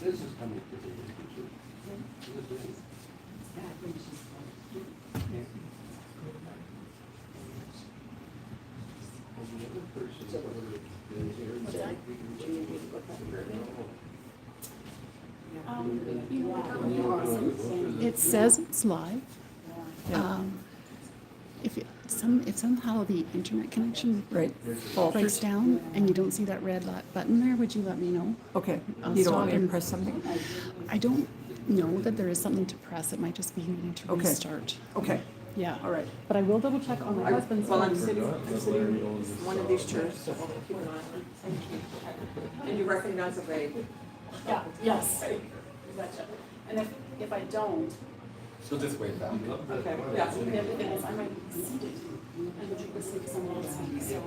This is coming to the picture. It says it's live. If somehow the internet connection breaks down and you don't see that red button there, would you let me know? Okay, I'll you don't want stop me to and- press something? I don't know that there is something to press. It might just be needing to Okay. restart. Okay, Yeah. all right. But I will double check on my husband's Well, phone. I'm sitting in one of these chairs, so I'll keep an eye on it. Thank you. And you recognize a vague? Yeah, yes. Gotcha. And if I don't, So just wait back. Okay, the yeah. other thing is I might see it and would you listen to someone else speak, so.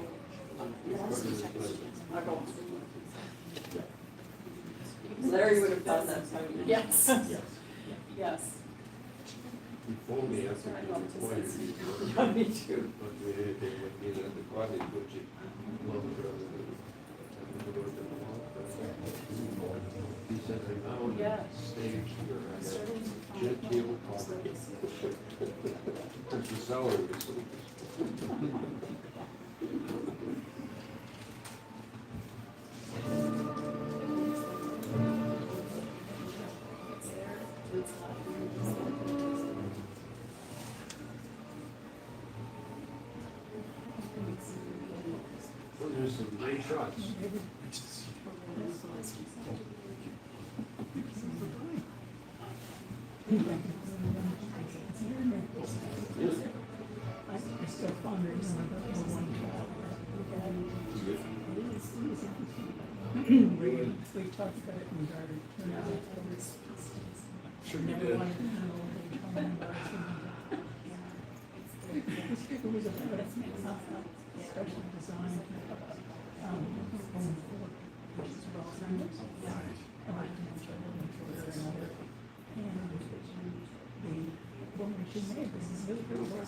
You'll also check it. I'll go. Larry would have done that, so. Yes. Yes. Before me, I think I love it's to quite. see Yeah, me too. But they would be at the cottage, which is. He said, I found Yeah. a stage where I got jet tail coffee. It's the salary. Well, there's some great shots. We talked about it in garden. Sure you did. This paper was about a special design. Which is about numbers. And the woman she made was really well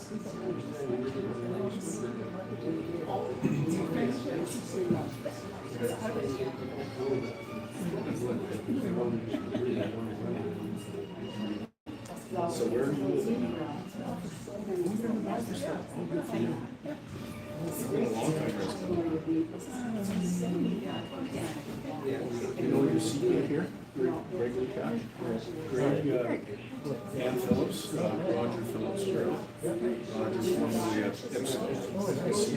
So where do you live? You know your seat here? Greg Lukacs? Greg, Ann Phillips, Roger Phillips, Roger formerly at Ipsen.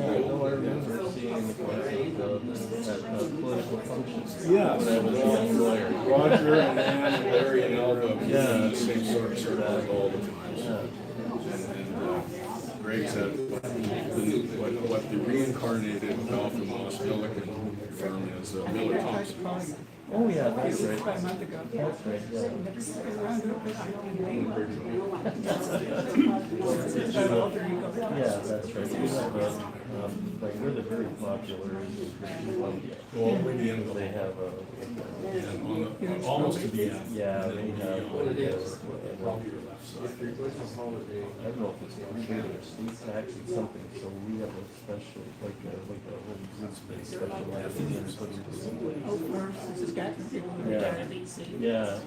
I remember seeing the concept at political functions. Yeah, When I was a young lawyer. Roger and Ann and Larry and Alva would be Yeah. in the same sort of circle all the time. Yeah. And Greg said what the reincarnated Alpha Moss Millikan firm is Miller Thompson. Oh, yeah, that's About a right. month ago. That's right, yeah. Around it, but I don't know. Yeah, that's right. We have a, like, we're the very popular in Columbia. All the way to the end of the They have a, And on the, almost to the end. yeah, And they then have, we'll be, well, off your left side. I don't know if it's computer, state tax or something, so we have a special, like a home space specializing in putting this. Oh, first, this has got to be one of the Yeah. diabetes. Yeah.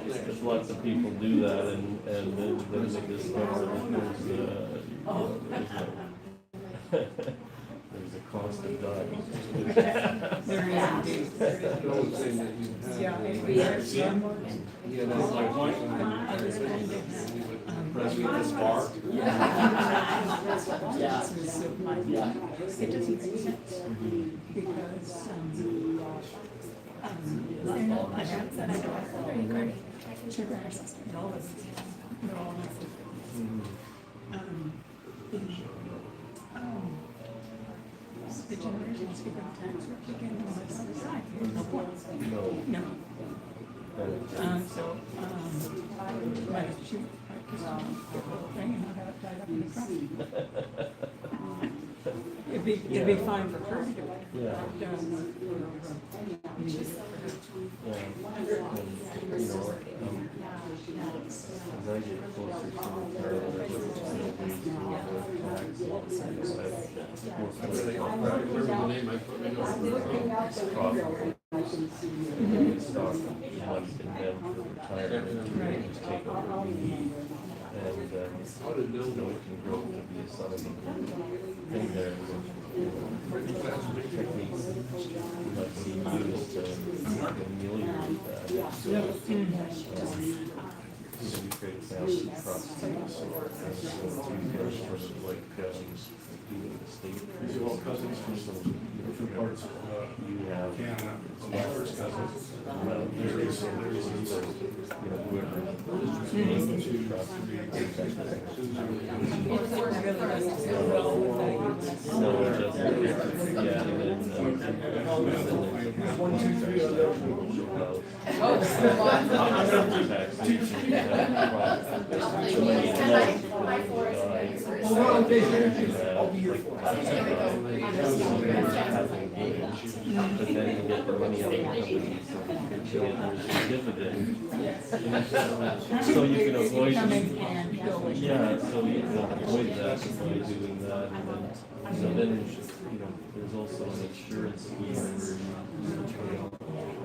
There's lots of people do that and then they discover that there's a cost of dying. There is indeed. The only thing that you have. Yeah, is- yes, Yeah, that's my point. I was going to, President of bar. It doesn't make sense because, I have said I don't have very great sugar and all of it. They're all like, the generations give them tax again on the other side. There's no point. No. So, my shoot, the whole thing and I got it tied up in the trunk. It'd be fine for her to do it. Yeah. But, Yeah. And, you know, As I get closer to retirement, ways to avoid taxes, more profit. And then we stock money in them for retirement, to just take over what we need. And, it can grow to be a solid thing there. Techniques like being used to ameliorate that. We create family trusts, and so we sort of like doing the state. So, two parts. You have whoever no, it doesn't. Yeah, and but then you get the money out of the company, so there's dividend. So you can avoid, yeah, so you can avoid that by doing that, and then, there's also an insurance scheme where you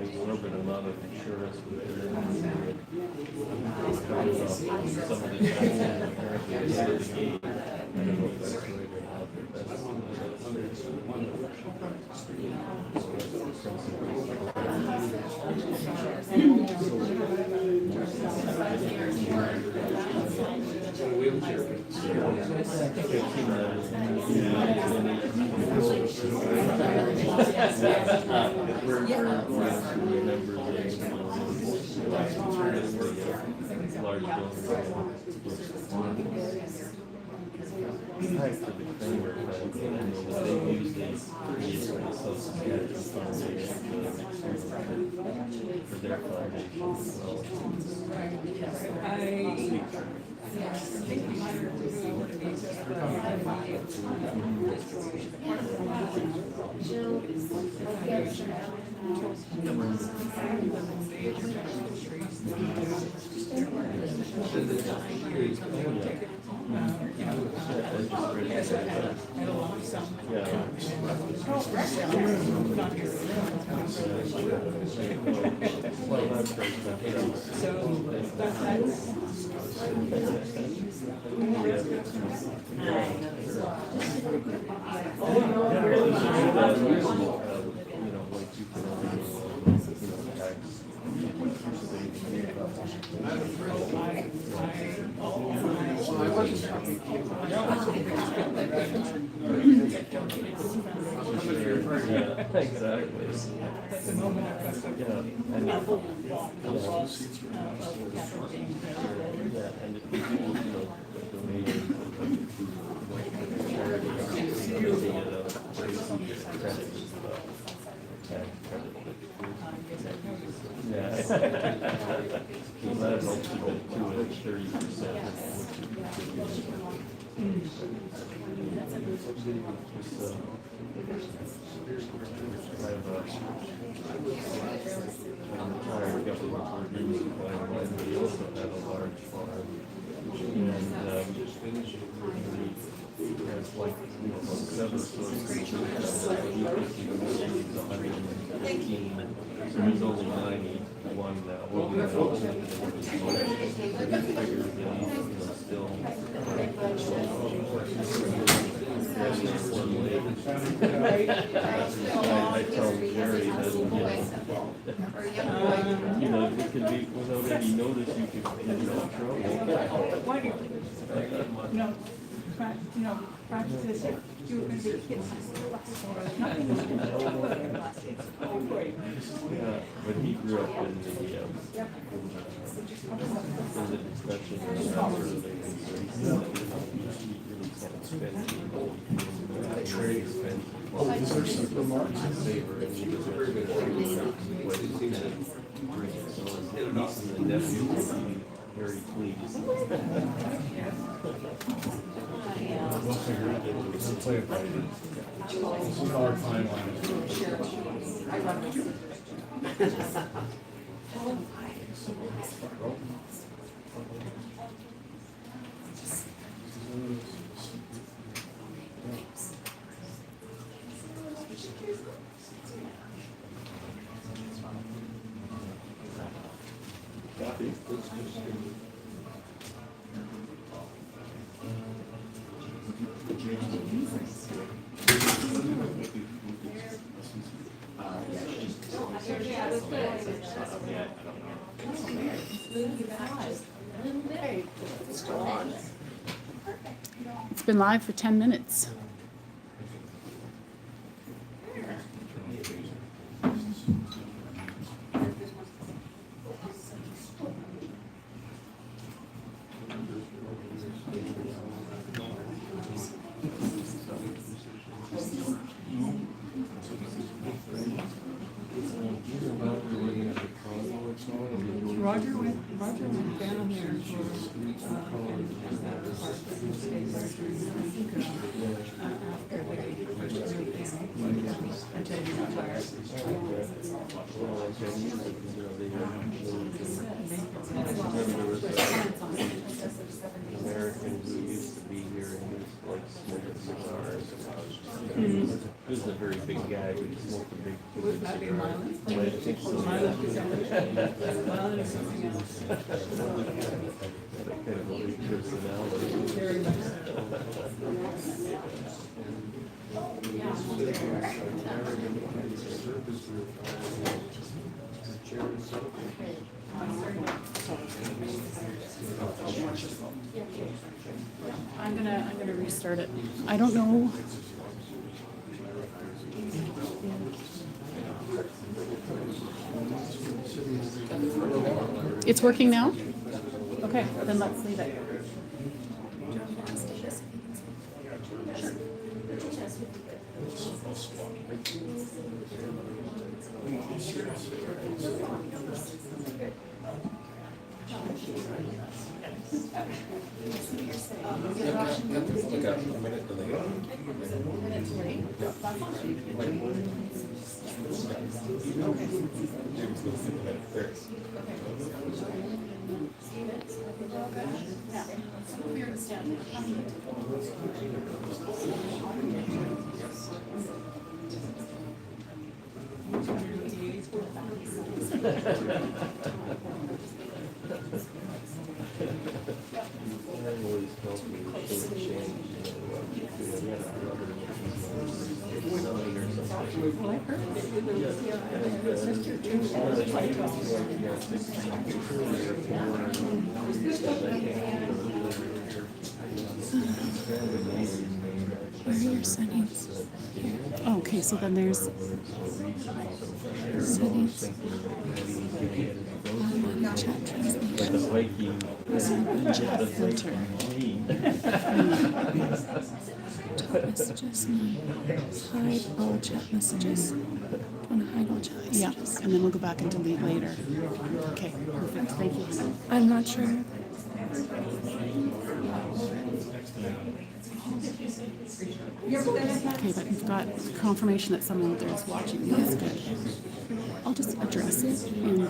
exorbitant amount of insurance with it covers off some of the taxes and apparently it's out of the gate. I don't know if that's right or not, but that's Tied to the Kramer family, I know that they use these Social Security Foundation for their foundation as well. Exactly. The moment I got Yeah, and if you do, donate charity, yeah. Well, that helps you get to it 30%. I'm retired government for news and we also have a large farm. And there's like, about 7 sources of income. It's 115. So there's only 91 now. Well, we have I tell Jerry that, it can be without any notice, you could get in trouble. Why do you, practice this if you're going to be kids. Nothing is going to it's all great. Yeah, but he grew up in the discussion and that sort of thing. So he really can't spend any money. Trade spend. Oh, is there supermarkets? Favor and he was what he can bring. So his niece and nephew would be very pleased. We'll figure it out. We'll play it by ear. This is our timeline. Copy. It's been live for 10 minutes. Roger went down there for, until he retired. American who used to be here and used to like smoking cigars. He was a very big guy, but he smoked a big Would that be cigar. Miley? I think so. Miley is Miley or something else. That kind of a big personality. Very much so. I'm gonna restart it. I don't know. It's working now? Okay, then let's leave it. Where are your settings? Oh, okay, so then there's settings. Chat translation. The Viking. Chat filter. Top messages. Hide all chat messages. Want to hide all chat messages? Yeah, and then we'll go back and delete later. Okay, perfect. Thank you. I'm not sure. Okay, but we've got confirmation that someone out there is watching. That's good. I'll just address it and.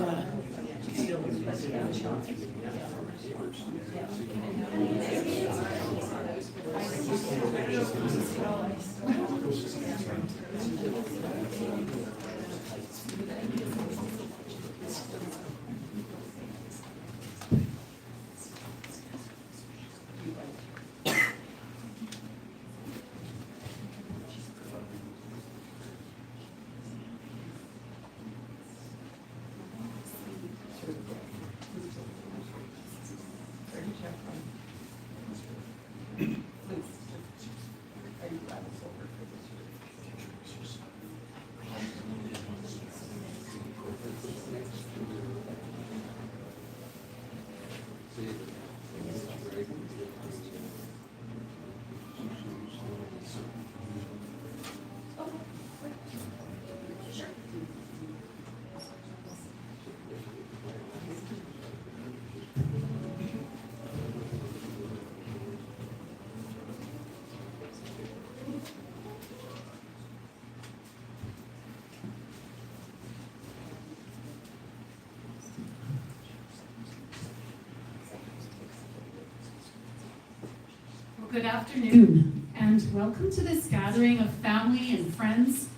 Good afternoon, and welcome to this gathering of family and friends.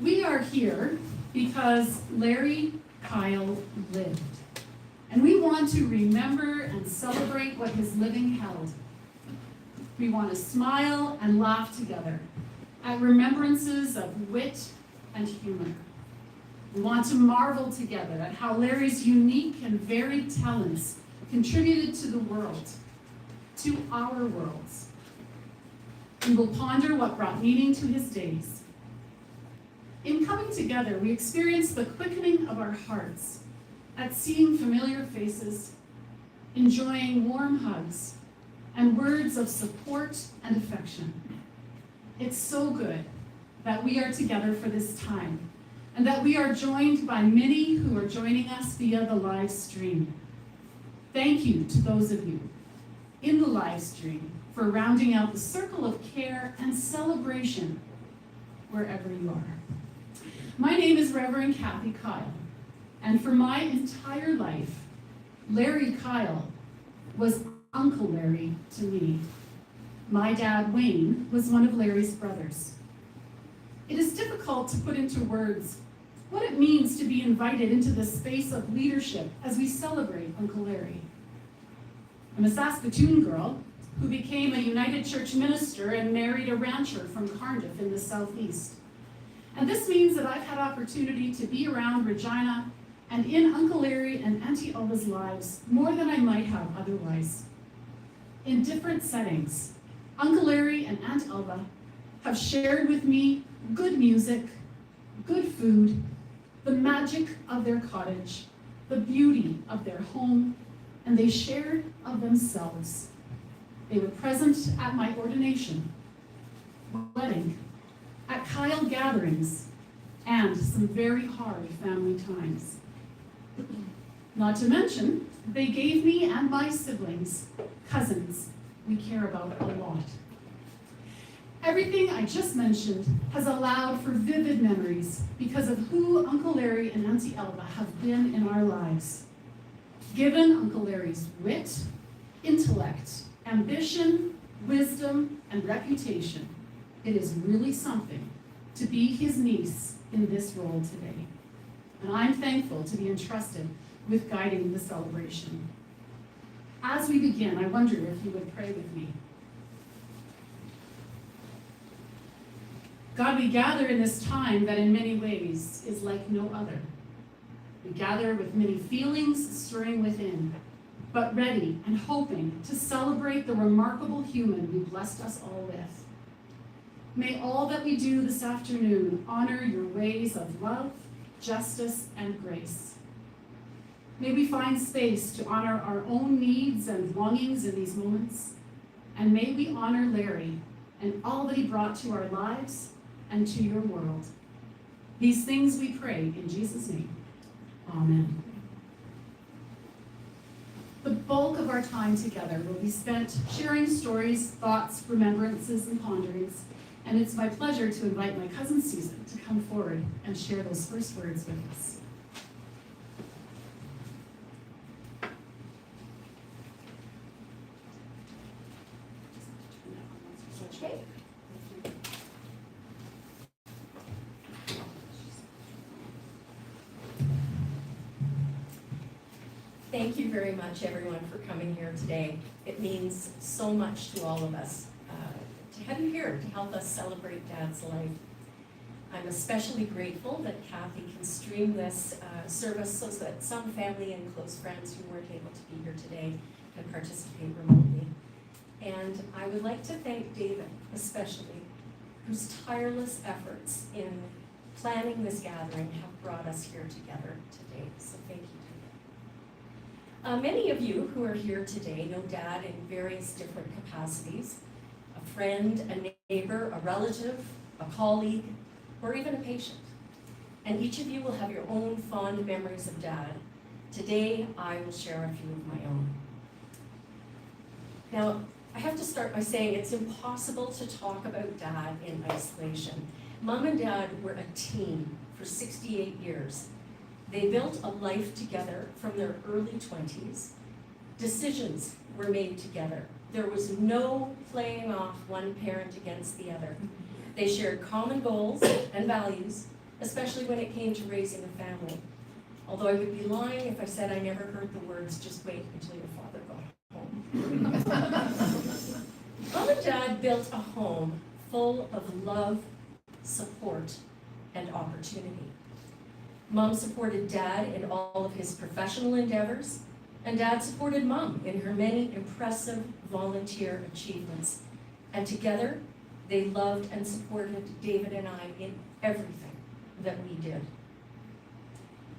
We are here because Larry Kyle lived, and we want to remember and celebrate what his living held. We want to smile and laugh together at remembrances of wit and humor. We want to marvel together at how Larry's unique and varied talents contributed to the world, to our worlds. We will ponder what brought meaning to his days. In coming together, we experience the quickening of our hearts at seeing familiar faces, enjoying warm hugs, and words of support and affection. It's so good that we are together for this time, and that we are joined by many who are joining us via the live stream. Thank you to those of you in the live stream for rounding out the circle of care and celebration wherever you are. My name is Reverend Kathy Kyle, and for my entire life, Larry Kyle was Uncle Larry to me. My dad, Wayne, was one of Larry's brothers. It is difficult to put into words what it means to be invited into the space of leadership as we celebrate Uncle Larry. I'm a Saskatoon girl who became a United Church minister and married a rancher from Cardiff in the southeast. And this means that I've had opportunity to be around Regina and in Uncle Larry and Auntie Elva's lives more than I might have otherwise. In different settings, Uncle Larry and Aunt Elva have shared with me good music, good food, the magic of their cottage, the beauty of their home, and they shared of themselves. They were present at my ordination, wedding, at Kyle gatherings, and some very hard family times. Not to mention, they gave me and my siblings, cousins, we care about a lot. Everything I just mentioned has allowed for vivid memories because of who Uncle Larry and Auntie Elva have been in our lives. Given Uncle Larry's wit, intellect, ambition, wisdom, and reputation, it is really something to be his niece in this role today. And I'm thankful to be entrusted with guiding the celebration. As we begin, I wonder if you would pray with me. God, we gather in this time that in many ways is like no other. We gather with many feelings stirring within, but ready and hoping to celebrate the remarkable human you blessed us all with. May all that we do this afternoon honor your ways of love, justice, and grace. May we find space to honor our own needs and longings in these moments, and may we honor Larry and all that he brought to our lives and to your world. These things we pray in Jesus' name. Amen. The bulk of our time together will be spent sharing stories, thoughts, remembrances, and ponderings, and it's my pleasure to invite my cousin Susan to come forward and share those first words with us. Okay. Thank you very much, everyone, for coming here today. It means so much to all of us to have you here to help us celebrate Dad's life. I'm especially grateful that Kathy can stream this service so that some family and close friends who weren't able to be here today can participate remotely. And I would like to thank David, especially, whose tireless efforts in planning this gathering have brought us here together today. So thank you. Many of you who are here today know Dad in various different capacities: a friend, a neighbor, a relative, a colleague, or even a patient. And each of you will have your own fond memories of Dad. Today, I will share a few of my own. Now, I have to start by saying it's impossible to talk about Dad in isolation. Mom and Dad were a team for 68 years. They built a life together from their early 20s. Decisions were made together. There was no playing off one parent against the other. They shared common goals and values, especially when it came to raising a family. Although I would be lying if I said I never heard the words, "Just wait until your father got home." Mom and Dad built a home full of love, support, and opportunity. Mom supported Dad in all of his professional endeavors, and Dad supported Mom in her many impressive volunteer achievements. And together, they loved and supported David and I in everything that we did.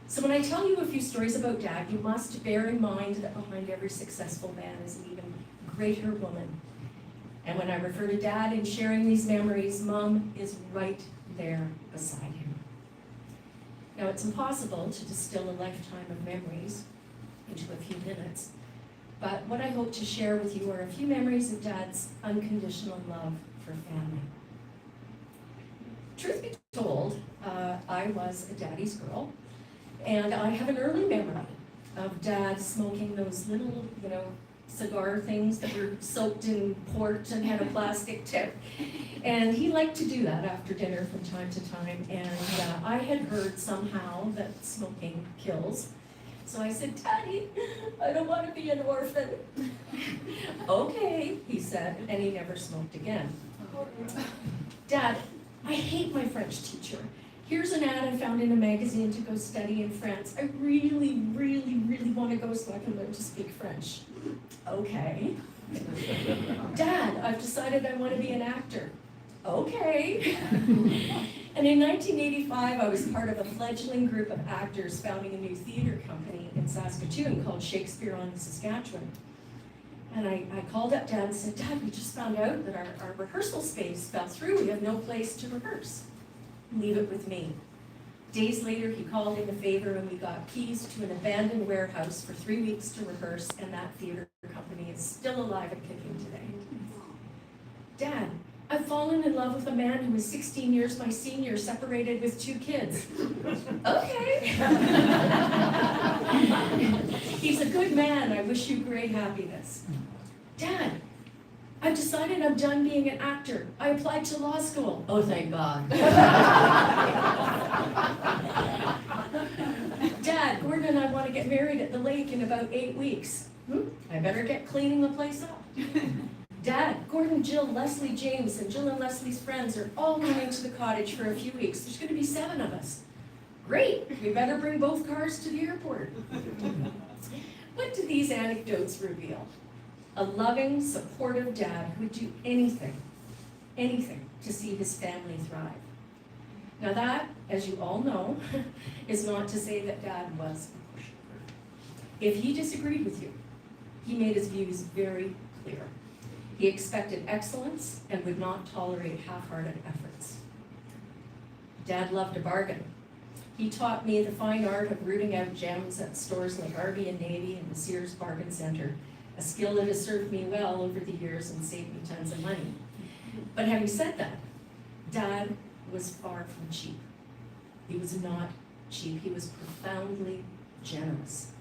So when I tell you a few stories about Dad, you must bear in mind that behind every successful man is an even greater woman. And when I refer to Dad in sharing these memories, Mom is right there beside him. Now, it's impossible to distill a lifetime of memories into a few minutes, but what I hope to share with you are a few memories of Dad's unconditional love for family. Truth be told, I was a daddy's girl, and I have an early memory of Dad smoking those little, cigar things that were soaked in port and had a plastic tip. And he liked to do that after dinner from time to time, and I had heard somehow that smoking kills. So I said, "Daddy, I don't want to be an orphan." "Okay," he said, and he never smoked again. "Dad, I hate my French teacher. Here's an ad I found in a magazine to go study in France. I really, really, really want to go so I can learn to speak French." "Okay." "Dad, I've decided I want to be an actor." "Okay." And in 1985, I was part of a fledgling group of actors founding a new theater company in Saskatoon called Shakespeare on Saskatchewan. And I called up Dad and said, "Dad, we just found out that our rehearsal space fell through. We have no place to rehearse. Leave it with me." Days later, he called in a favor and we got keys to an abandoned warehouse for 3 weeks to rehearse, and that theater company is still alive and kicking today. "Dad, I've fallen in love with a man who is 16 years my senior, separated with 2 kids." "Okay." "He's a good man. I wish you great happiness." "Dad, I've decided I'm done being an actor. I applied to law school." "Oh, thank God." "Dad, Gordon and I want to get married at the lake in about 8 weeks." "I better get cleaning the place up." "Dad, Gordon, Jill, Leslie, James, and Jill and Leslie's friends are all coming to the cottage for a few weeks. There's going to be 7 of us." "Great, we better bring both cars to the airport." What do these anecdotes reveal? A loving, supportive dad who would do anything to see his family thrive. Now that, as you all know, is not to say that Dad was a pushover. If he disagreed with you, he made his views very clear. He expected excellence and would not tolerate half-hearted efforts. Dad loved a bargain. He taught me the fine art of rooting out gems at stores like Arby and Navy and the Sears Bargain Center, a skill that has served me well over the years and saved me tons of money. But having said that, Dad was far from cheap. He was not cheap. He was profoundly generous.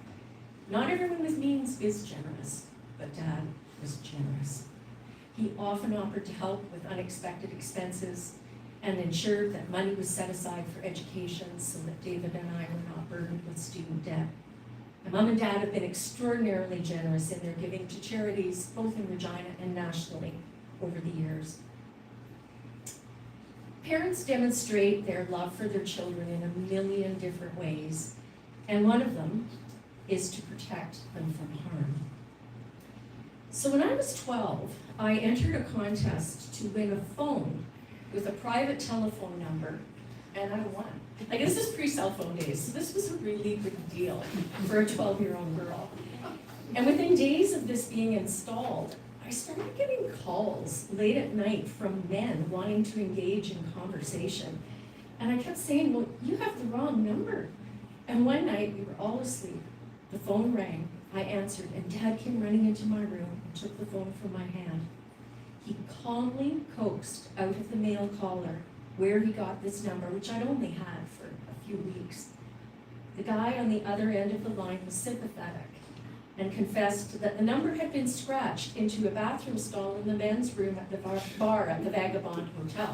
Not everyone with means is generous, but Dad was generous. He often offered to help with unexpected expenses and ensured that money was set aside for education so that David and I were not burdened with student debt. My Mom and Dad have been extraordinarily generous in their giving to charities, both in Regina and nationally, over the years. Parents demonstrate their love for their children in a million different ways, and one of them is to protect them from harm. So when I was 12, I entered a contest to win a phone with a private telephone number, and I won. Like, this is pre-cell phone days, so this was a really big deal for a 12-year-old girl. And within days of this being installed, I started getting calls late at night from men wanting to engage in conversation. And I kept saying, "Well, you have the wrong number." And one night, we were all asleep. The phone rang, I answered, and Dad came running into my room and took the phone from my hand. He calmly coaxed out of the mail caller where he got this number, which I'd only had for a few weeks. The guy on the other end of the line was sympathetic, and confessed that the number had been scratched into a bathroom stall in the men's room at the bar at the Vagabond Hotel.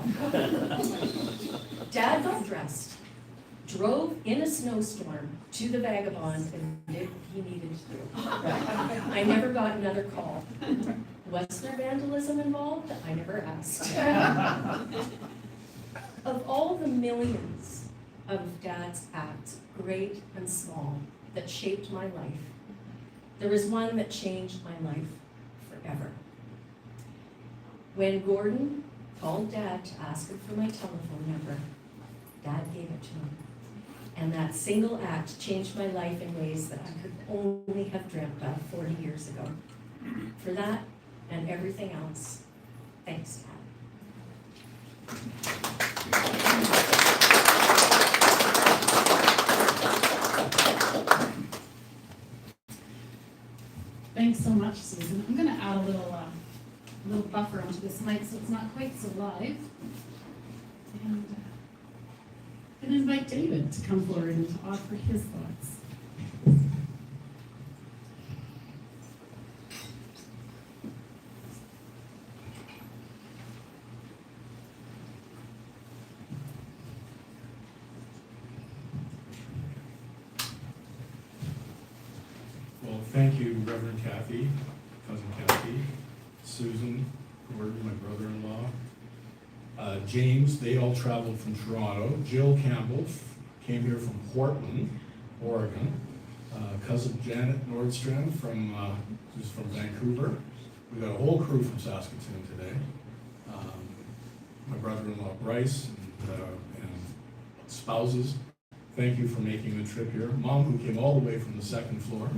Dad got dressed, drove in a snowstorm to the Vagabond, and did what he needed to do. I never got another call. Was there vandalism involved? I never asked. Of all the millions of Dad's acts, great and small, that shaped my life, there is one that changed my life forever. When Gordon called Dad to ask him for my telephone number, Dad gave it to him. And that single act changed my life in ways that I could only have dreamt of 40 years ago. For that and everything else, thanks, Dad. Thanks so much, Susan. I'm gonna add a little buffer onto this mic so it's not quite so live. And I'm gonna invite David to come forward and to offer his thoughts. Well, thank you, Reverend Kathy, Cousin Kathy, Susan, Gordon, my brother-in-law, James. They all traveled from Toronto. Jill Campbell came here from Portland, Oregon. Cousin Janet Nordstrand who's from Vancouver. We got a whole crew from Saskatoon today. My brother-in-law Bryce and spouses. Thank you for making the trip here. Mom, who came all the way from the second floor.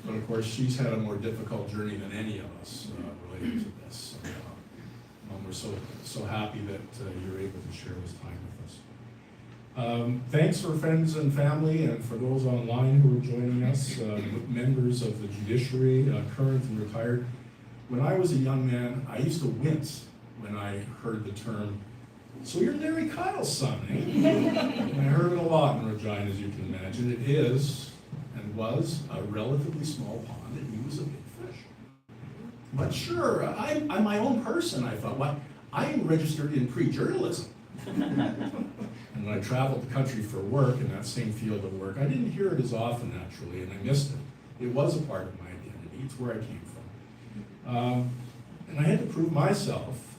But of course, she's had a more difficult journey than any of us related to this. So, Mom, we're so happy that you're able to share this time with us. Thanks for friends and family, and for those online who are joining us, members of the judiciary, current and retired. When I was a young man, I used to wince when I heard the term, "So you're Larry Kyle's son, eh?" And I heard it a lot in Regina, as you can imagine. It is, and was, a relatively small pond, and he was a big fish. But sure, I'm my own person, I thought. Well, I am registered in pre-journalism. And when I traveled the country for work in that same field of work, I didn't hear it as often, naturally, and I missed it. It was a part of my identity. It's where I came from. And I had to prove myself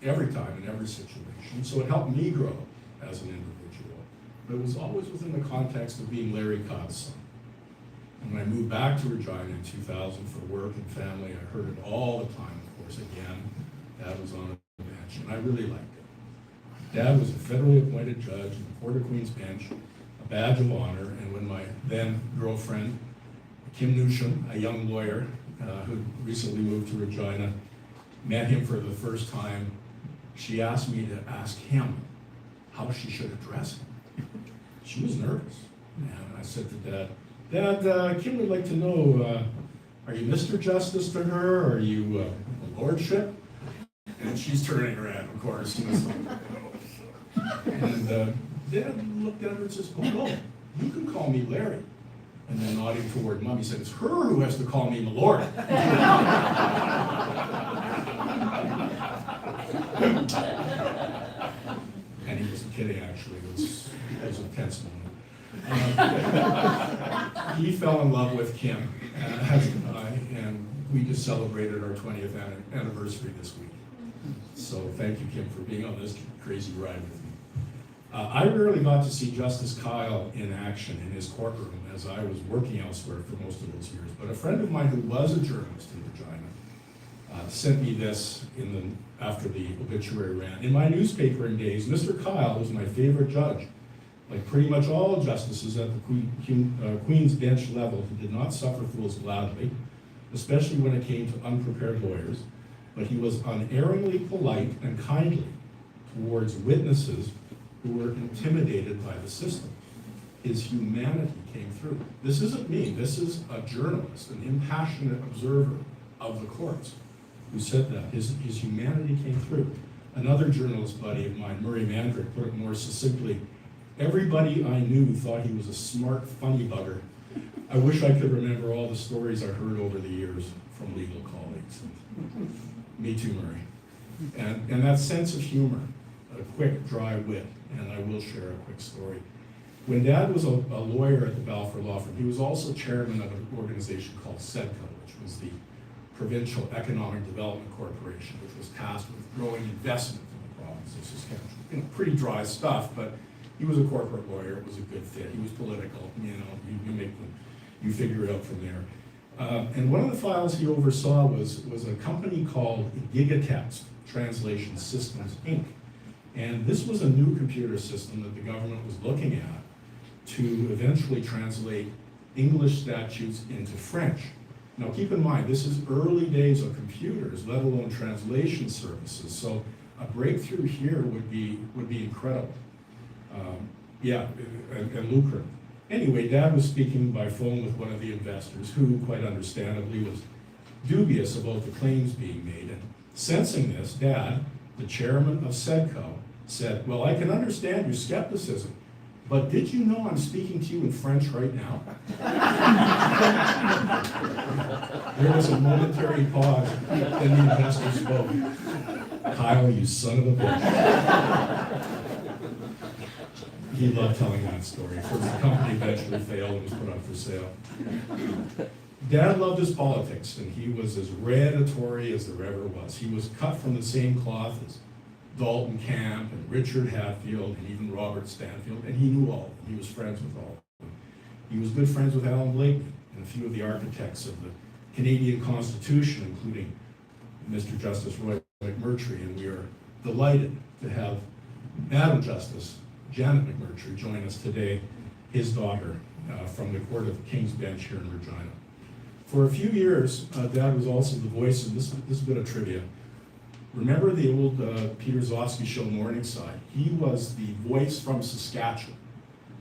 every time in every situation, so it helped me grow as an individual. But it was always within the context of being Larry Cobb's son. And when I moved back to Regina in 2000 for work and family, I heard it all the time, of course, again. Dad was on a bench, and I really liked it. Dad was a federally appointed judge in the Court of Queen's Bench, a badge of honor, and when my then girlfriend, Kim Newsham, a young lawyer who recently moved to Regina, met him for the first time, she asked me to ask him how she should address him. She was nervous. And I said to Dad, "Dad, Kim would like to know, are you Mr. Justice to her? Are you a lordship?" And she's turning red, of course. And Dad looked at her and says, "Oh no, you can call me Larry." And then nodding toward Mom, he said, "It's her who has to call me my lord." And he wasn't kidding, actually. It was a tense moment. He fell in love with Kim, as did I, and we just celebrated our 20th anniversary this week. So thank you, Kim, for being on this crazy ride with me. I rarely got to see Justice Kyle in action in his courtroom, as I was working elsewhere for most of those years. But a friend of mine who was a journalist in Regina sent me this after the obituary ran. "In my newspapering days, Mr. Kyle was my favorite judge. Like pretty much all justices at the Queen's Bench level, he did not suffer fools gladly, especially when it came to unprepared lawyers, but he was unerringly polite and kindly towards witnesses who were intimidated by the system. His humanity came through." This isn't me, this is a journalist, an impassionate observer of the courts, who said that. His humanity came through. Another journalist buddy of mine, Murray Mandrick, put it more succinctly: "Everybody I knew thought he was a smart, funny bugger, I wish I could remember all the stories I heard over the years from legal colleagues. Me too, Murray. And that sense of humor, a quick, dry wit, and I will share a quick story. When Dad was a lawyer at the Balfour Law Firm, he was also chairman of an organization called SEDCO, which was the Provincial Economic Development Corporation, which was tasked with growing investment in the province of Saskatchewan. You know, pretty dry stuff, but he was a corporate lawyer. It was a good fit. He was political. You know, you figure it out from there. And one of the files he oversaw was a company called Gigatext Translation Systems, Inc. And this was a new computer system that the government was looking at to eventually translate English statutes into French. Now keep in mind, this is early days of computers, let alone translation services, so a breakthrough here would be incredible. And lucrative. Anyway, Dad was speaking by phone with one of the investors who, quite understandably, was dubious about the claims being made. And sensing this, Dad, the chairman of SEDCO, said, "Well, I can understand your skepticism, but did you know I'm speaking to you in French right now?" There was a momentary pause, then the investor spoke. "Kyle, you son of a bitch." He loved telling that story. Of course, the company eventually failed and was put up for sale. Dad loved his politics, and he was as red a Tory as there ever was. He was cut from the same cloth as Dalton Camp and Richard Hatfield and even Robert Stanfield, and he knew all of them. He was friends with all of them. He was good friends with Alan Blakeney and a few of the architects of the Canadian Constitution, including Mr. Justice Roy McMurtry, and we are delighted to have Madam Justice Janet McMurtry join us today, his daughter, from the Court of King's Bench here in Regina. For a few years, Dad was also the voice, and this is a bit of trivia. Remember the old Peter Zofsky show, Morningside? He was the voice from Saskatchewan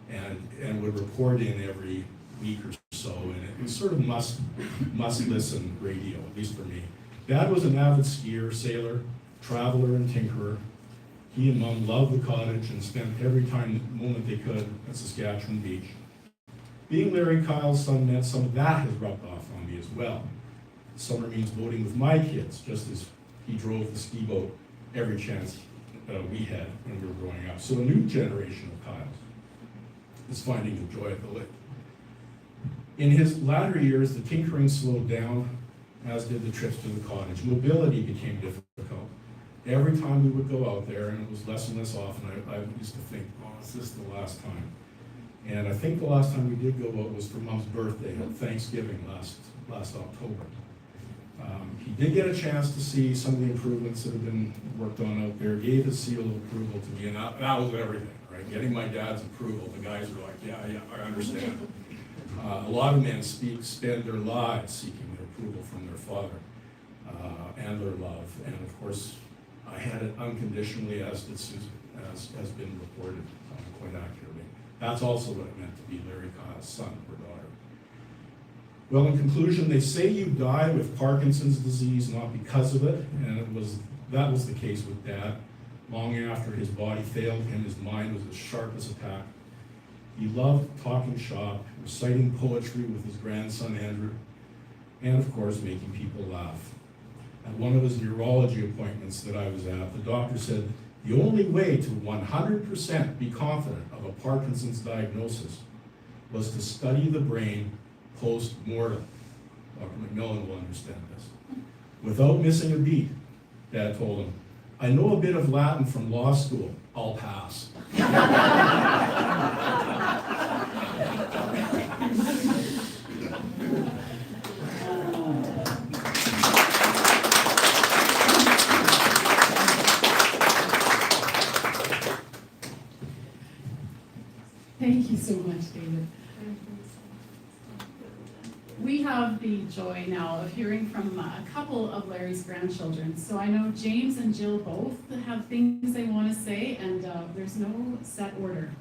and would report in every week or so, and it was sort of must-listen radio, at least for me. Dad was an avid skier, sailor, traveler, and tinkerer. He and Mom loved the cottage and spent every moment they could at Saskatchewan Beach. Being Larry Kyle's son meant some of that has rubbed off on me as well. Summer means boating with my kids, just as he drove the ski boat every chance we had when we were growing up. So a new generation of Kyles is finding the joy of the lake. In his latter years, the tinkering slowed down, as did the trips to the cottage. Mobility became difficult. Every time we would go out there, and it was less and less often, I used to think, oh, is this the last time? And I think the last time we did go out was for Mom's birthday at Thanksgiving last October. He did get a chance to see some of the improvements that have been worked on out there, gave his seal of approval to me, and that was everything, right? Getting my dad's approval, the guys were like, yeah, I understand. A lot of men spend their lives seeking their approval from their father and their love, and of course, I had it unconditionally, as did Susan, as has been reported quite accurately. That's also what it meant to be Larry Kyle's son or daughter. Well, in conclusion, they say you die with Parkinson's disease not because of it, and that was the case with Dad. Long after his body failed him, his mind was as sharp as a tack. He loved talking shop, reciting poetry with his grandson Andrew, and of course making people laugh. At one of his neurology appointments that I was at, the doctor said the only way to 100% be confident of a Parkinson's diagnosis was to study the brain post-mortem. Dr. McMillan will understand this. Without missing a beat, Dad told him, "I know a bit of Latin from law school. I'll pass." Thank you so much, David. We have the joy now of hearing from a couple of Larry's grandchildren. So I know James and Jill both have things they want to say, and there's no set order.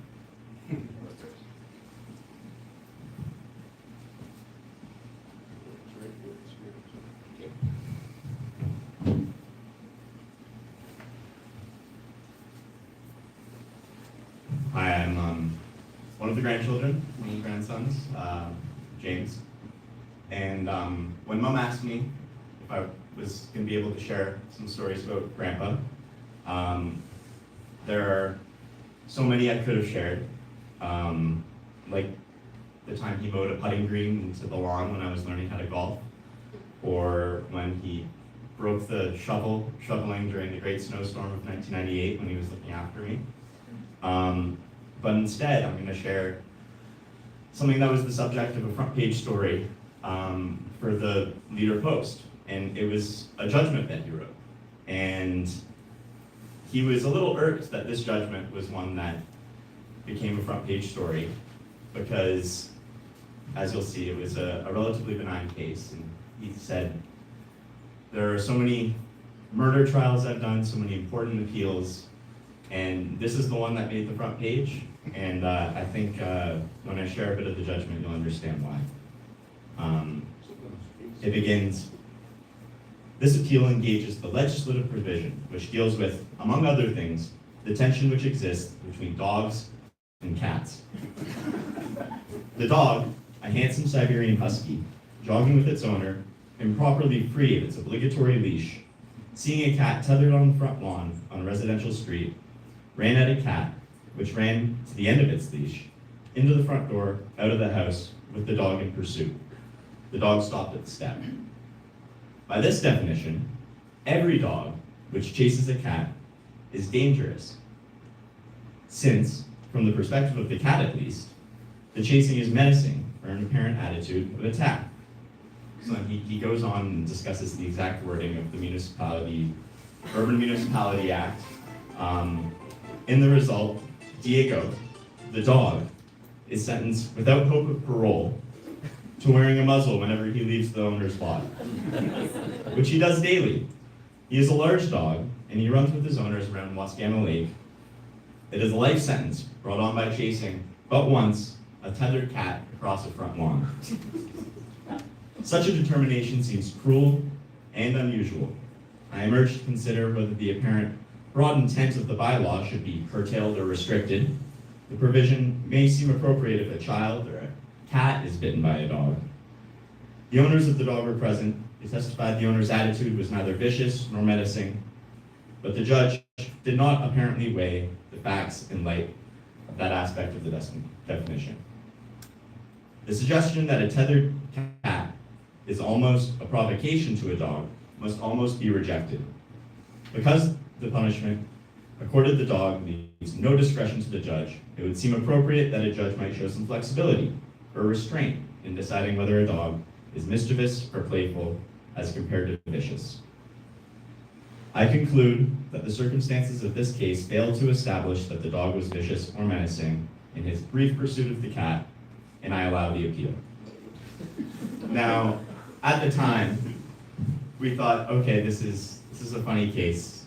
Hi, I'm one of the grandchildren, one of the grandsons. James. And when Mom asked me if I was going to be able to share some stories about Grandpa, there are so many I could have shared. Like the time he mowed a putting green into the lawn when I was learning how to golf, or when he broke the shoveling during the great snowstorm of 1998 when he was looking after me. But instead, I'm going to share something that was the subject of a front page story for the Leader Post. And it was a judgment that he wrote. And he was a little irked that this judgment was one that became a front page story because, as you'll see, it was a relatively benign case. And he said, there are so many murder trials I've done, so many important appeals, and this is the one that made the front page. And I think when I share a bit of the judgment, you'll understand why. It begins, this appeal engages the legislative provision, which deals with, among other things, the tension which exists between dogs and cats. The dog, a handsome Siberian Husky, jogging with its owner, improperly free of its obligatory leash, seeing a cat tethered on the front lawn on a residential street, ran at a cat, which ran to the end of its leash, into the front door, out of the house, with the dog in pursuit. The dog stopped at the step. By this definition, every dog which chases a cat is dangerous, since, from the perspective of the cat at least, the chasing is menacing or an apparent attitude of attack. So he goes on and discusses the exact wording of the Urban Municipality Act. In the result, Diego, the dog, is sentenced without hope of parole to wearing a muzzle whenever he leaves the owner's lot, which he does daily. He is a large dog, and he runs with his owners around Wascana Lake. It is a life sentence brought on by chasing, but once, a tethered cat across a front lawn. Such a determination seems cruel and unusual. I am urged to consider whether the apparent broad intent of the bylaw should be curtailed or restricted. The provision may seem appropriate if a child or a cat is bitten by a dog. The owners of the dog were present. They testified the owner's attitude was neither vicious nor menacing, but the judge did not apparently weigh the facts in light of that aspect of the definition. The suggestion that a tethered cat is almost a provocation to a dog must almost be rejected. Because the punishment accorded the dog leaves no discretion to the judge, it would seem appropriate that a judge might show some flexibility or restraint in deciding whether a dog is mischievous or playful as compared to vicious. I conclude that the circumstances of this case fail to establish that the dog was vicious or menacing in his brief pursuit of the cat, and I allow the appeal. Now, at the time, we thought, okay, this is a funny case.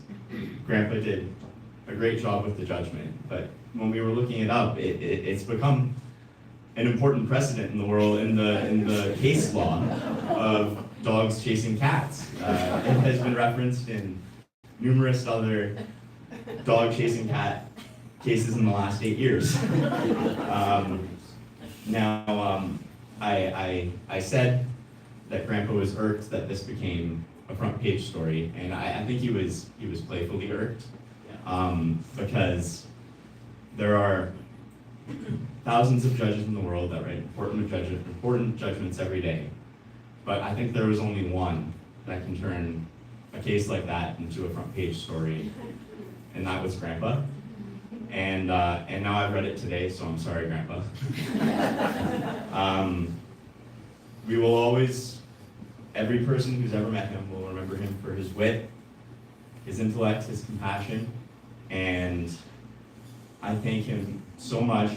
Grandpa did a great job with the judgment, but when we were looking it up, it's become an important precedent in the world, in the case law of dogs chasing cats. It has been referenced in numerous other dog chasing cat cases in the last 8 years. I said that Grandpa was irked that this became a front page story, and I think he was playfully irked because there are thousands of judges in the world that write important judgments every day, but I think there was only one that can turn a case like that into a front page story, and that was Grandpa. And now I've read it today, so I'm sorry, Grandpa. We will always, every person who's ever met him will remember him for his wit, his intellect, his compassion, and I thank him so much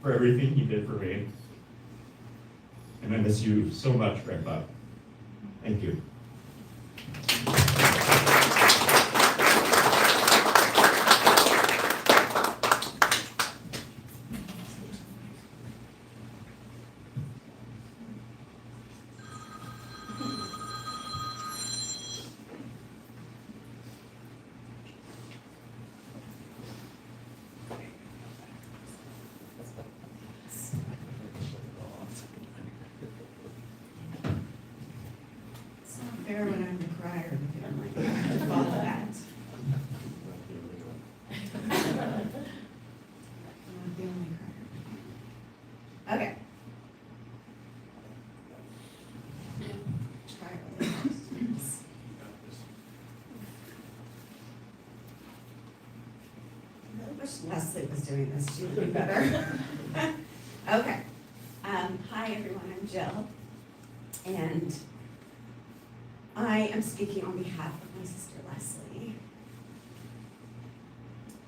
for everything he did for me. And I miss you so much, Grandpa. Thank you. doing this, she would be better. Okay. Hi, everyone, I'm Jill. And I am speaking on behalf of my sister Leslie.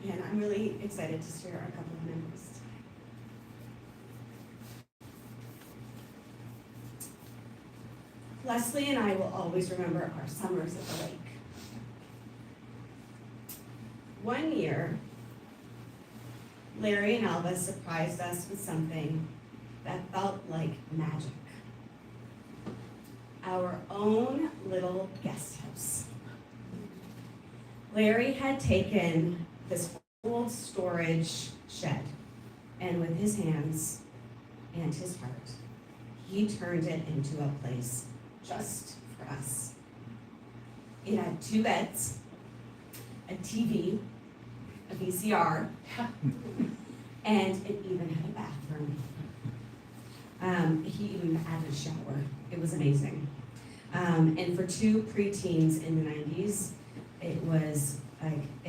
And I'm really excited to share a couple of memories today. Leslie and I will always remember our summers at the lake. One year, Larry and Alva surprised us with something that felt like magic. Our own little guest house. Larry had taken this old storage shed, and with his hands and his heart, he turned it into a place just for us. It had 2 beds, a TV, a VCR, and it even had a bathroom. He even added a shower. It was amazing. And for 2 preteens in the 90s, it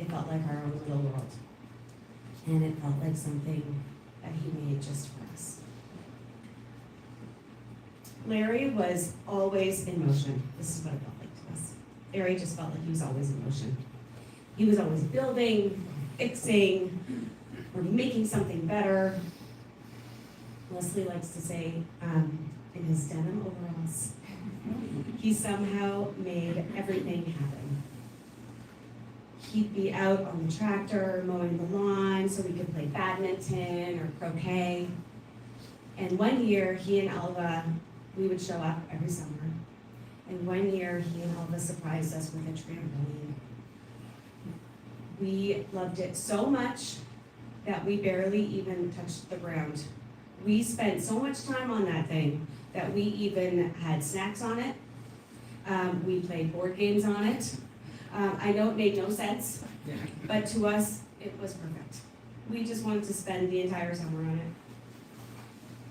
felt like our own little world. And it felt like something that he made just for us. Larry was always in motion. This is what it felt like to us. Larry just felt like he was always in motion. He was always building, fixing, or making something better. Leslie likes to say, in his denim overalls, he somehow made everything happen. He'd be out on the tractor mowing the lawn so we could play badminton or croquet. And one year, he and Alva, we would show up every summer. And one year, he and Alva surprised us with a trampoline. We loved it so much that we barely even touched the ground. We spent so much time on that thing that we even had snacks on it. We played board games on it. I know it made no sense, but to us, it was perfect. We just wanted to spend the entire summer on it.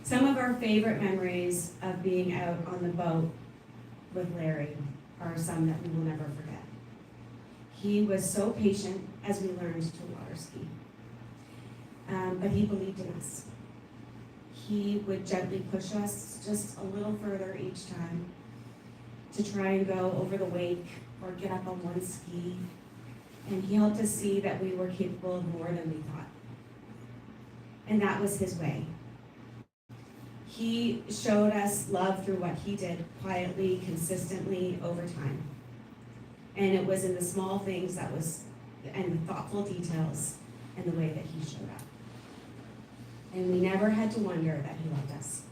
Some of our favorite memories of being out on the boat with Larry are some that we will never forget. He was so patient as we learned to water ski, but he believed in us. He would gently push us just a little further each time to try and go over the wake or get up on one ski. And he helped us see that we were capable of more than we thought. And that was his way. He showed us love through what he did quietly, consistently, over time. And it was in the small things and the thoughtful details and the way that he showed up. And we never had to wonder that he loved us.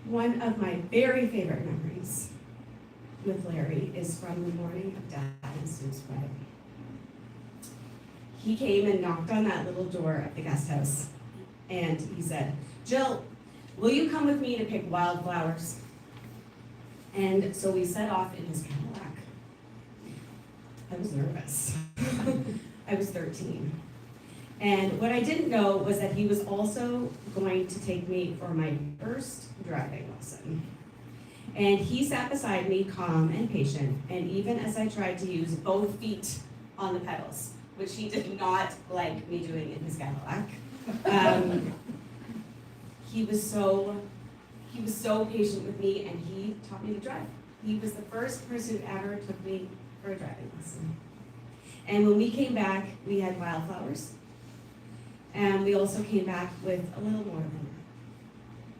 One of my very favorite memories with Larry is from the morning of Dad and Sue's wedding. He came and knocked on that little door at the guest house, and he said, "Jill, will you come with me to pick wildflowers?" And so we set off in his Cadillac. I was nervous. I was 13. And what I didn't know was that he was also going to take me for my first driving lesson. And he sat beside me, calm and patient, and even as I tried to use both feet on the pedals, which he did not like me doing in his Cadillac, he was so patient with me, and he taught me to drive. He was the first person who ever took me for a driving lesson. And when we came back, we had wildflowers. And we also came back with a little more than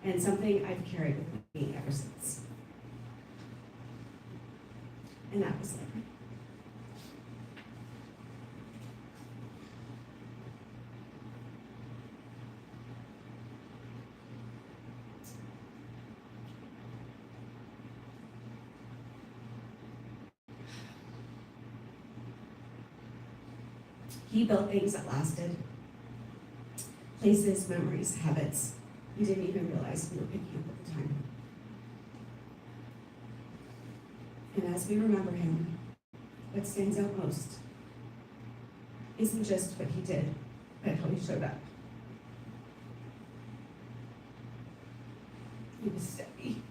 that. And something I've carried with me ever since. And that was Larry. He built things that lasted. Places, memories, habits we didn't even realize we were picking up at the time. And as we remember him, what stands out most isn't just what he did, but how he showed up. He was steady.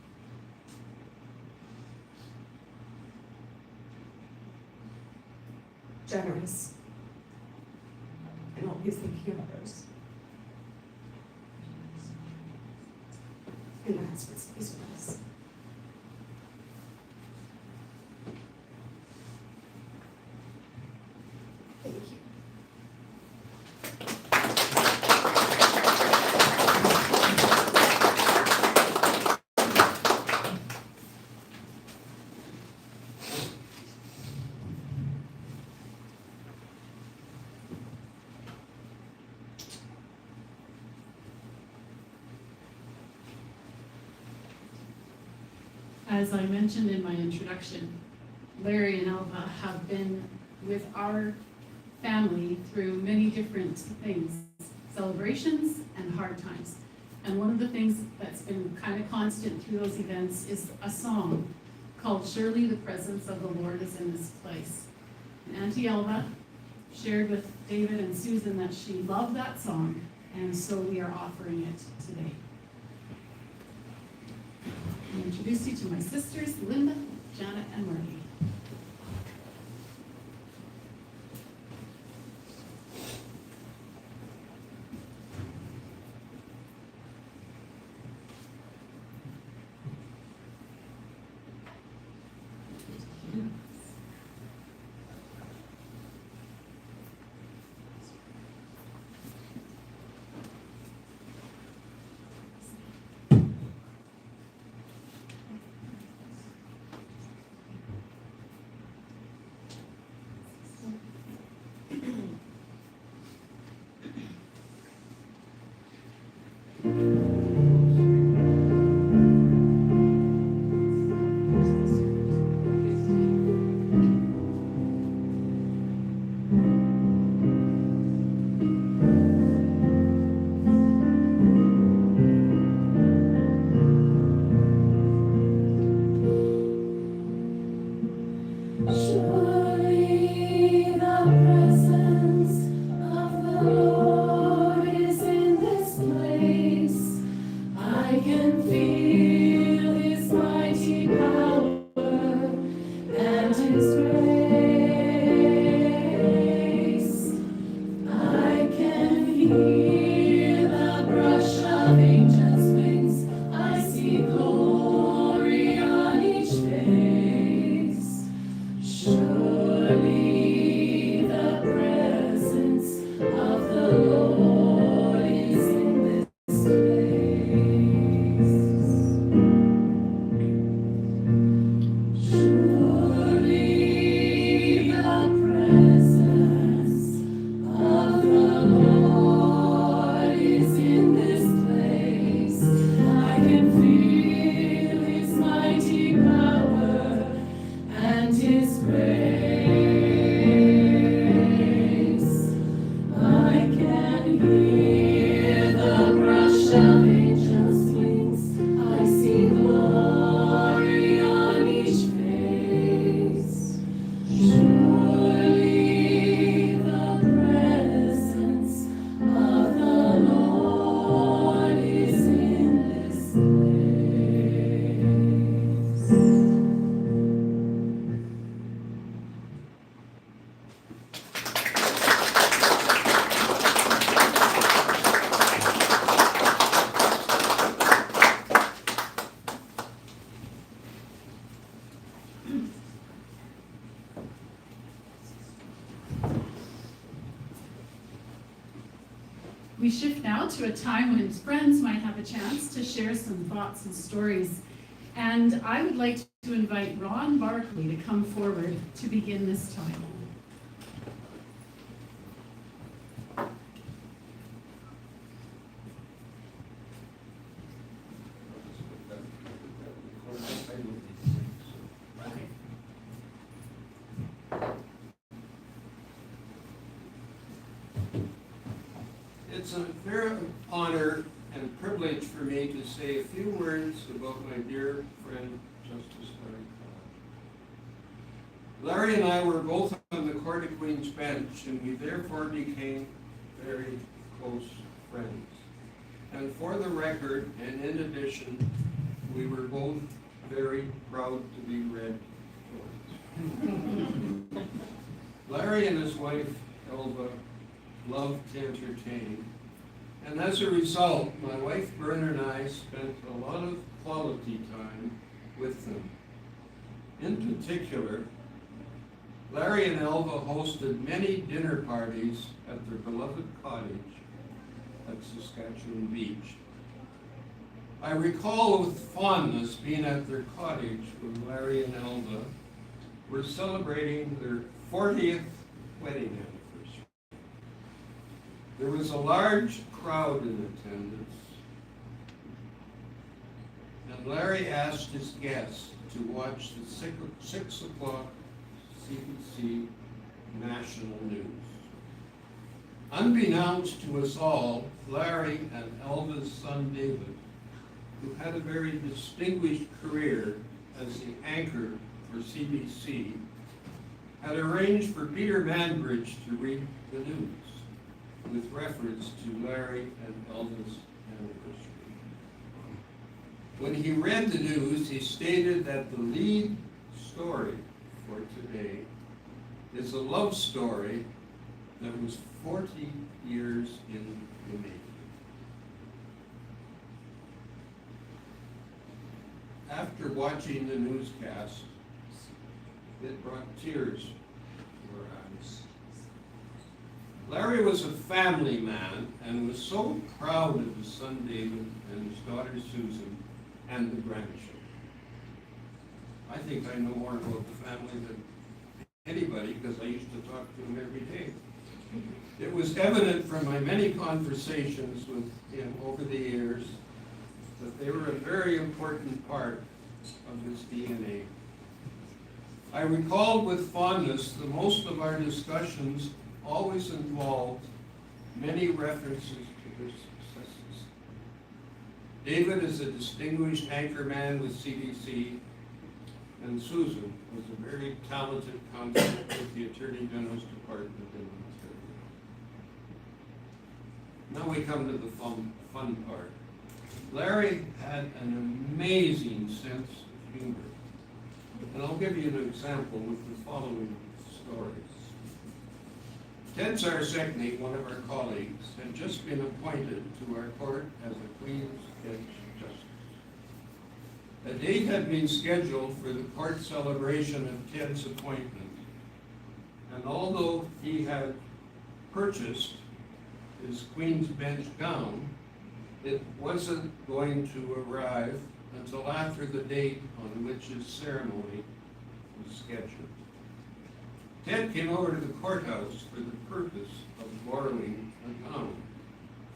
generous, and always thinking of others. And that's what stays with us. Thank you. As I mentioned in my introduction, Larry and Elva have been with our family through many different things, celebrations and hard times. And one of the things that's been kind of constant through those events is a song called Surely the Presence of the Lord is in This Place. And Auntie Elva shared with David and Susan that she loved that song, and so we are offering it today. I introduce you to my sisters, Linda, Janet, and Marty. Surely the presence of the Lord is in this place. I can feel His mighty power and His grace. I can hear the brush of angels' wings. I see glory on each face. Surely the presence of the Lord is in this place. Surely the presence of the Lord is in this place. I can feel His mighty power and His grace. I can hear the brush of angels' wings. I see glory on each face. Surely the presence of the Lord is in this place. We shift now to a time when friends might have a chance to share some thoughts and stories. And I would like to invite Ron Barkley to come forward to begin this time. It's a fair honor and privilege for me to say a few words about my dear friend, Justice Larry Kyle. Larry and I were both on the Court of Queen's Bench, and we therefore became very close friends. And for the record, and in addition, we were both very proud to be Red George. Larry Larry and his wife, Elva, loved to entertain. And as a result, my wife Berna and I spent a lot of quality time with them. In particular, Larry and Elva hosted many dinner parties at their beloved cottage at Saskatchewan Beach. I recall with fondness being at their cottage when Larry and Elva were celebrating their 40th wedding anniversary. There was a large crowd in attendance, and Larry asked his guests to watch the 6 o'clock CBC national news. Unbeknownst to us all, Larry and Elva's son David, who had a very distinguished career as the anchor for CBC, had arranged for Peter Manbridge to read the news with reference to Larry and Elva's anniversary. When he read the news, he stated that the lead story for today is a love story that was 40 years in the making. After watching the newscast, it brought tears to our eyes. Larry was a family man and was so proud of his son David and his daughter Susan and the grandchildren. I think I know more about the family than anybody because I used to talk to him every day. It was evident from my many conversations with him over the years that they were a very important part of his DNA. I recalled with fondness that most of our discussions always involved many references to their successes. David is a distinguished anchorman with CBC, and Susan was a very talented counsel with the Attorney General's Department in Ontario. Now we come to the fun part. Larry had an amazing sense of humor. And I'll give you an example with the following stories. Ted Zarzekny, one of our colleagues, had just been appointed to our court as a Queen's Bench Justice. A date had been scheduled for the court celebration of Ted's appointment, and although he had purchased his Queen's Bench gown, it wasn't going to arrive until after the date on which his ceremony was scheduled. Ted came over to the courthouse for the purpose of borrowing a gown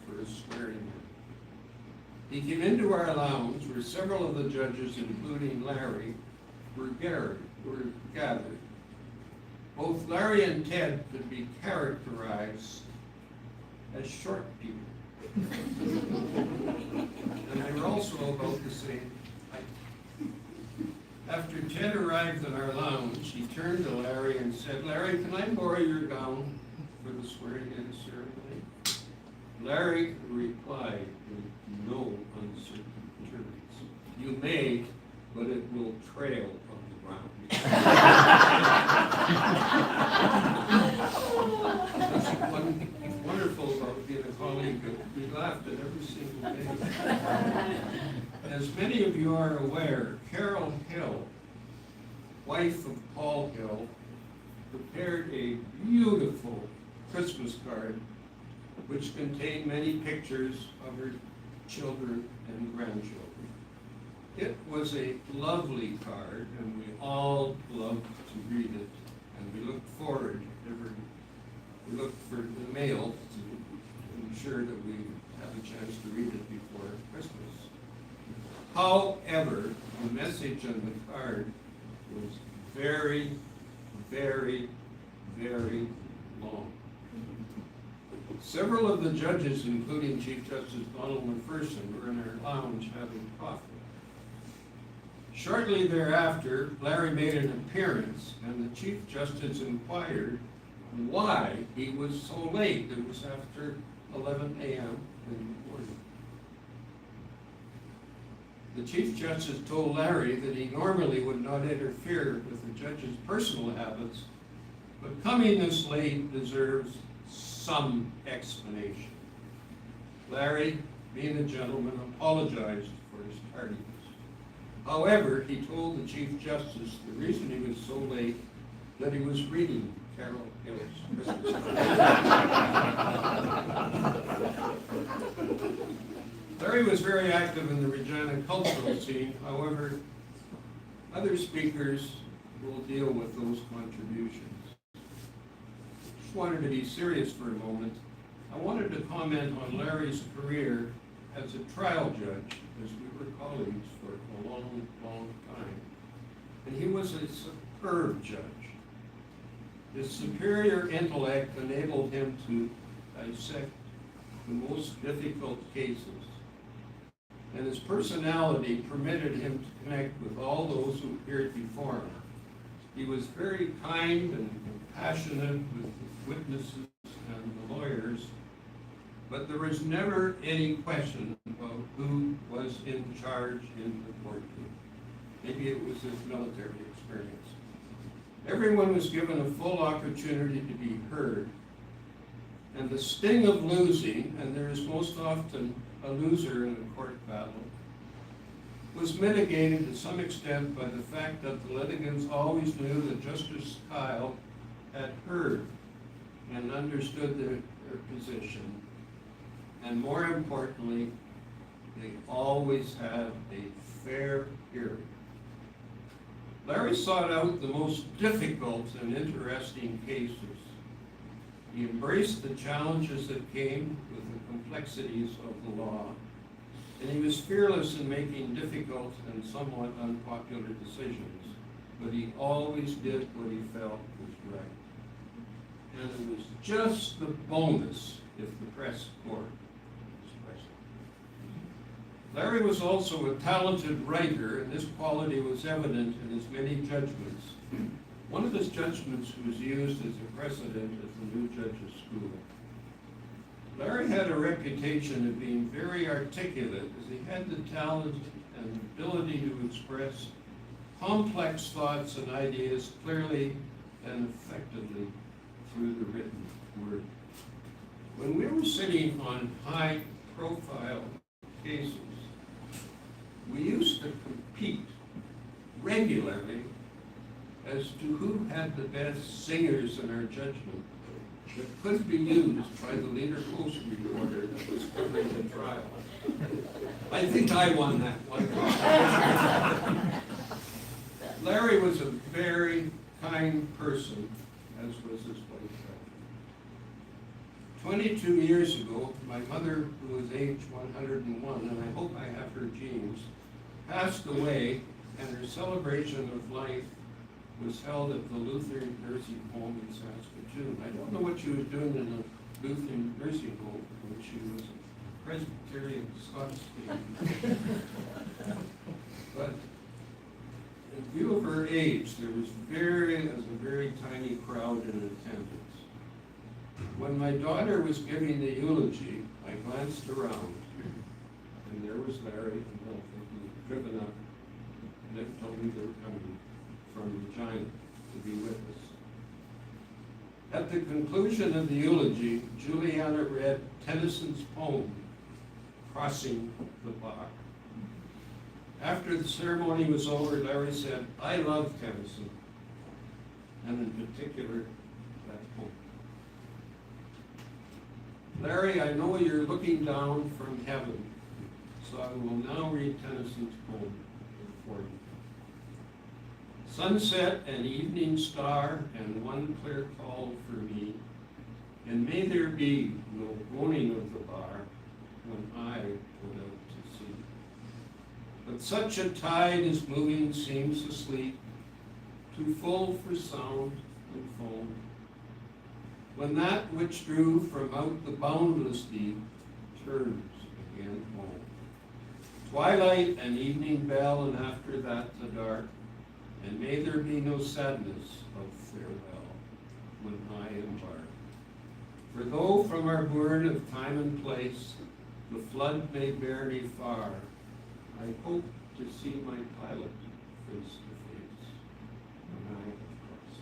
for his swearing-in. He came into our lounge where several of the judges, including Larry, were gathered. Both Larry and Ted could be characterized as short people. And they were also about the same height. After Ted arrived in our lounge, he turned to Larry and said, "Larry, can I borrow your gown for the swearing-in ceremony?" Larry replied with no uncertain terms, "You may, but it will trail on the ground." What's wonderful about being a colleague, we laughed at every single day. As many of you are aware, Carol Hill, wife of Paul Hill, prepared a beautiful Christmas card which contained many pictures of her children and grandchildren. It was a lovely card, and we all loved to read it, and we looked forward we looked for the mail to ensure that we have a chance to read it before Christmas. However, the message on the card was very, very, very long. Several of the judges, including Chief Justice Donald McPherson, were in our lounge having coffee. Shortly thereafter, Larry made an appearance, and the Chief Justice inquired why he was so late. It was after 11 a.m. in the morning. The Chief Justice told Larry that he normally would not interfere with the judge's personal habits, but coming this late deserves some explanation. Larry, being a gentleman, apologized for his tardiness. However, he told the Chief Justice the reason he was so late, that he was reading Carol Hill's Christmas Carol. Larry was very active in the Regina cultural scene. However, other speakers will deal with those contributions. Just wanted to be serious for a moment. I wanted to comment on Larry's career as a trial judge, as we were colleagues for a long, long time. And he was a superb judge. His superior intellect enabled him to dissect the most difficult cases. And his personality permitted him to connect with all those who appeared before him. He was very kind and compassionate with the witnesses and the lawyers, but there was never any question about who was in charge in the courtroom. Maybe it was his military experience. Everyone was given a full opportunity to be heard, and the sting of losing, and there is most often a loser in a court battle, was mitigated to some extent by the fact that the litigants always knew that Justice Kyle had heard and understood their position, and more importantly, they always had a fair hearing. Larry sought out the most difficult and interesting cases. He embraced the challenges that came with the complexities of the law, and he was fearless in making difficult and somewhat unpopular decisions, but he always did what he felt was right. And it was just the bonus if the press court was present. Larry was also a talented writer, and this quality was evident in his many judgments. One of his judgments was used as a precedent at the new judges' school. Larry had a reputation of being very articulate, as he had the talent and ability to express complex thoughts and ideas clearly and effectively through the written word. When we were sitting on high-profile cases, we used to compete regularly as to who had the best singers in our judgment that could be used by the leader post reporter that was covering the trial. I think I won that one. Larry was a very kind person, as was his wife. 22 years ago, my mother, who was age 101, and I hope I have her genes, passed away, and her celebration of life was held at the Lutheran nursing home in Saskatoon. I don't know what she was doing in the Lutheran nursing home when she was a Presbyterian Scottish lady. But in view of her age, there was a very tiny crowd in attendance. When my daughter was giving the eulogy, I glanced around, and there was Larry and Wilfred, who had driven up, and they told me they were coming from Regina to be with us. At the conclusion of the eulogy, Juliana read Tennyson's poem, Crossing the Bar. After the ceremony was over, Larry said, "I love Tennyson, and in particular, that poem." Larry, I know you're looking down from heaven, so I will now read Tennyson's poem for you. Sunset and evening star and one clear call for me, and may there be no groaning of the bar when I went out to sea. But such a tide as moving seems asleep, too full for sound and foam, when that which drew from out the boundless deep turns again home. Twilight and evening bell, and after that the dark, and may there be no sadness of farewell when I embark. For though from our bourne of time and place the flood may bear me far, I hope to see my pilot face to face when I have crossed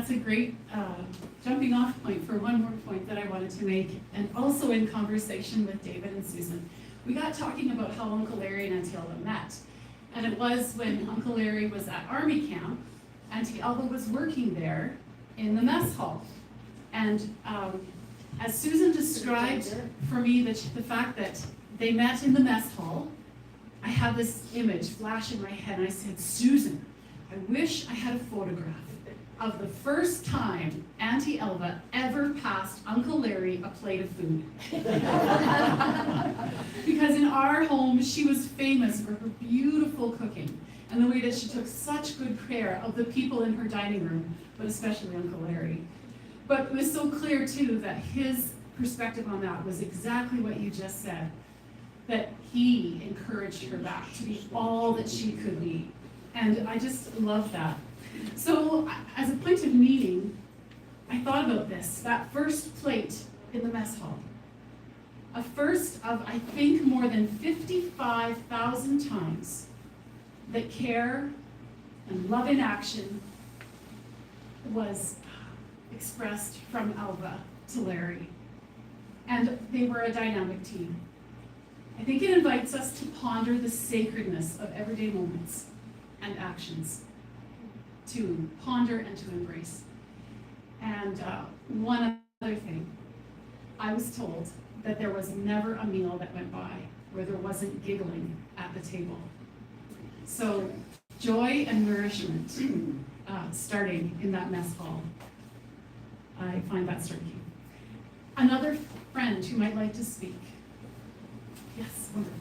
that's a great jumping off point for one more point that I wanted to make, and also in conversation with David and Susan. We got talking about how Uncle Larry and Auntie Elva met. And it was when Uncle Larry was at Army camp, Auntie Elva was working there in the mess hall. And as Susan described for me the fact that they met in the mess hall, I had this image flash in my head, and I said, Susan, I wish I had a photograph of the first time Auntie Elva ever passed Uncle Larry a plate of food. Because in our home, she was famous for her beautiful cooking and the way that she took such good care of the people in her dining room, but especially Uncle Larry. But it was so clear too that his perspective on that was exactly what you just said, that he encouraged her back to be all that she could be. And I just love that. So as a point of meeting, I thought about this, that first plate in the mess hall. A first of, I think, more than 55,000 times that care and love in action was expressed from Elva to Larry. And they were a dynamic team. I think it invites us to ponder the sacredness of everyday moments and actions, to ponder and to embrace. And one other thing, I was told that there was never a meal that went by where there wasn't giggling at the table. So joy and nourishment starting in that mess hall. I find that striking. Another friend who might like to speak. Yes, wonderful.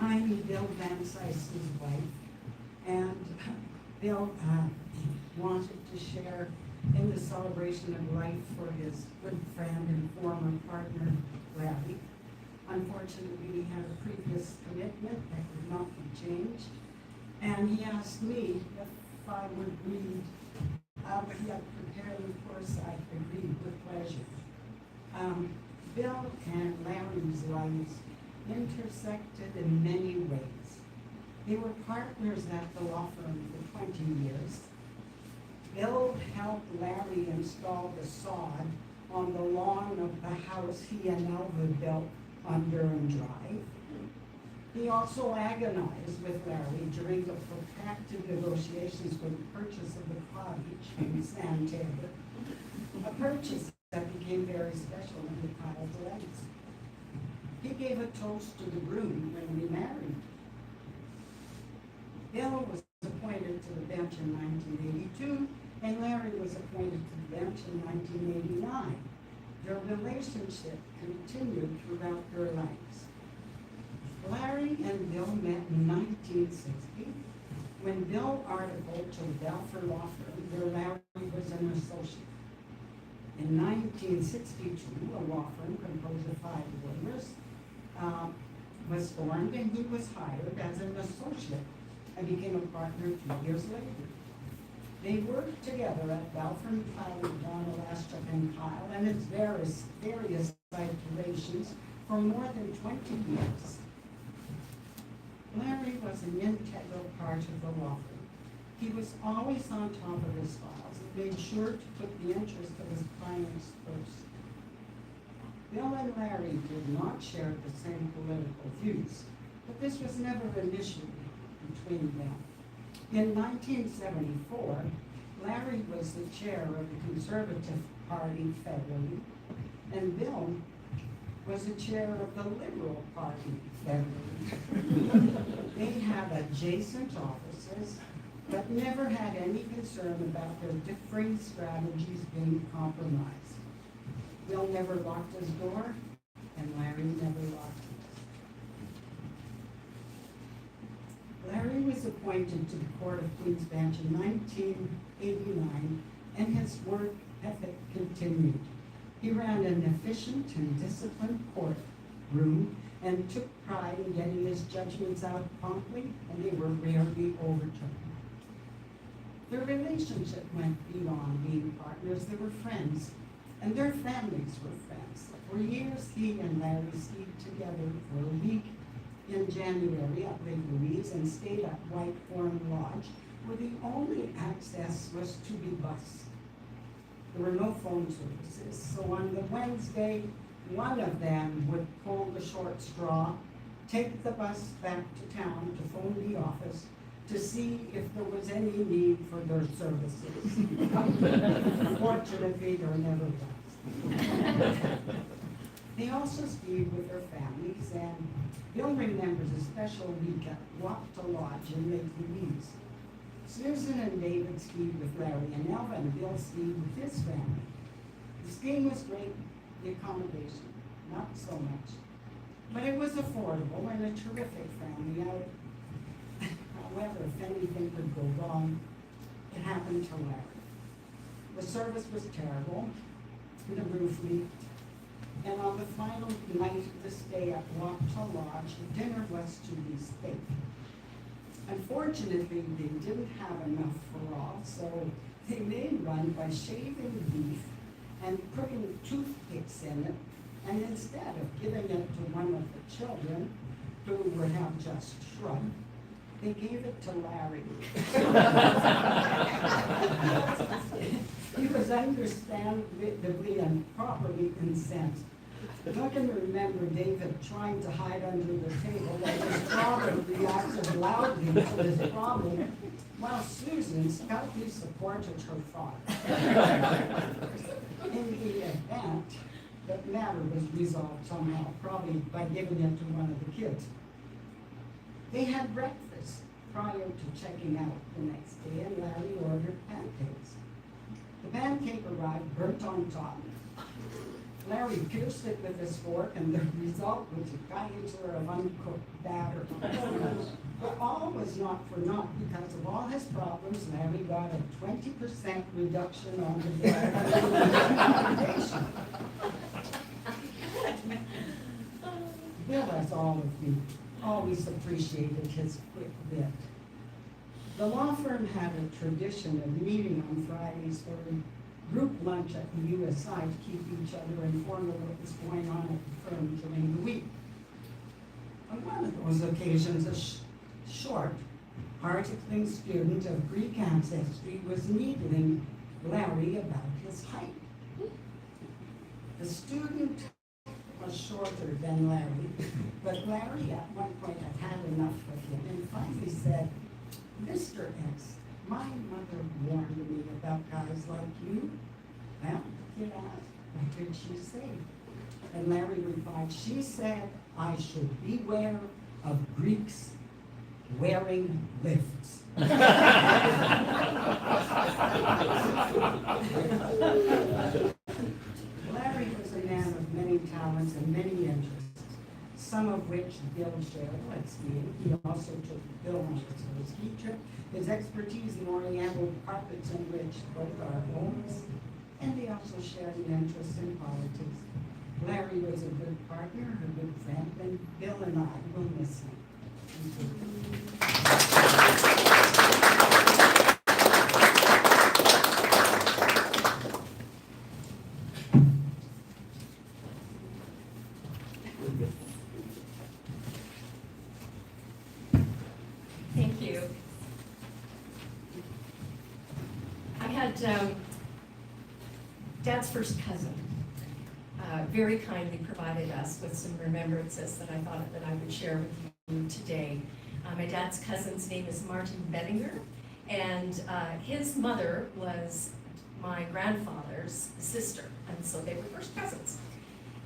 I'm Bill Van Sice's wife, and Bill wanted to share in the celebration of life for his good friend and former partner, Larry. Unfortunately, he had a previous commitment that could not be changed, and he asked me if I would read what he had prepared. Of course, I agreed with pleasure. Bill and Larry's lives intersected in many ways. They were partners at the law firm for 20 years. Bill helped Larry install the sod on the lawn of the house he and Elva built on Durham Drive. He also agonized with Larry during the protracted negotiations for the purchase of the cottage in Santander, a purchase that became very special in the Kyle's legacy. He gave a toast to the groom when we married. Bill was appointed to the bench in 1982, and Larry was appointed to the bench in 1989. Their relationship continued throughout their lives. Larry and Bill met in 1960 when Bill articled to the Balfour Law Firm where Larry was an associate. In 1962, a law firm composed of 5 lawyers was formed, and he was hired as an associate and became a partner 2 years later. They worked together at Balfour & Kyle, Donald Astrup and Kyle, and its various iterations for more than 20 years. Larry was an integral part of the law firm. He was always on top of his files and made sure to put the interest of his clients first. Bill and Larry did not share the same political views, but this was never an issue between them. In 1974, Larry was the chair of the Conservative Party federally, and Bill was the chair of the Liberal Party federally. They had adjacent offices, but never had any concern about their differing strategies being compromised. Bill never locked his door, and Larry never locked his. Larry was appointed to the Court of Queen's Bench in 1989, and his work ethic continued. He ran an efficient and disciplined courtroom and took pride in getting his judgments out promptly, and they were rarely overturned. Their relationship went beyond being partners. They were friends. and their families were friends. For years, he and Larry skied together for a week in January at Lake Louise and stayed at White Thorn Lodge, where the only access was to be bused. There were no phone services, so on the Wednesday, one of them would pull the short straw, take the bus back to town to phone the office to see if there was any need for their services. Fortunately, there never was. They also skied with their families, and Bill remembers a special week at Wapta Lodge in Lake Louise. Susan and David skied with Larry, and Elva and Bill skied with his family. The skiing was great, the accommodation, not so much. But it was affordable and a terrific family outing. However, if anything could go wrong, it happened to Larry. The service was terrible, the roof leaked, and on the final night of the stay at Wapta Lodge, dinner was to be steak. Unfortunately, they didn't have enough for all, so they made one by shaving beef and putting toothpicks in it, and instead of giving it to one of the children, who would have just shrugged, they gave it to Larry. He was understandably and properly incensed. I can remember David trying to hide under the table and his father reacted loudly to this problem, while Susan stoutly supported her father. In the event, the matter was resolved somehow, probably by giving it to one of the kids. They had breakfast prior to checking out the next day, and Larry ordered pancakes. The pancake arrived burnt on top. Larry pierced it with his fork, and the result was a geyser of uncooked batter. But all was not for naught. Because of all his problems, Larry got a 20% reduction on the bill. Bill, as all of you, always appreciated his quick wit. The law firm had a tradition of meeting on Fridays for a group lunch at the USI to keep each other informed of what was going on at the firm during the week. On one of those occasions, a short, hard-to-cling student of Greek ancestry was needling Larry about his height. The student was shorter than Larry, but Larry at one point had had enough of him and finally said, "Mr. X, my mother warned me about guys like you." Well, the kid asked, "What did she say?" And Larry replied, "She said I should beware of Greeks wearing lifts." Larry was a man of many talents and many interests, some of which Bill shared, like skiing. He also took Bill on his ski trip. His expertise in oriental carpets enriched both our homes, and they also shared an interest in politics. Larry was a good partner, a good friend, and Bill and I will miss him. Thank you. I had Dad's first cousin very kindly provided us with some remembrances that I thought that I would share with you today. My dad's cousin's name is Martin Benninger, and his mother was my grandfather's sister, and so they were first cousins.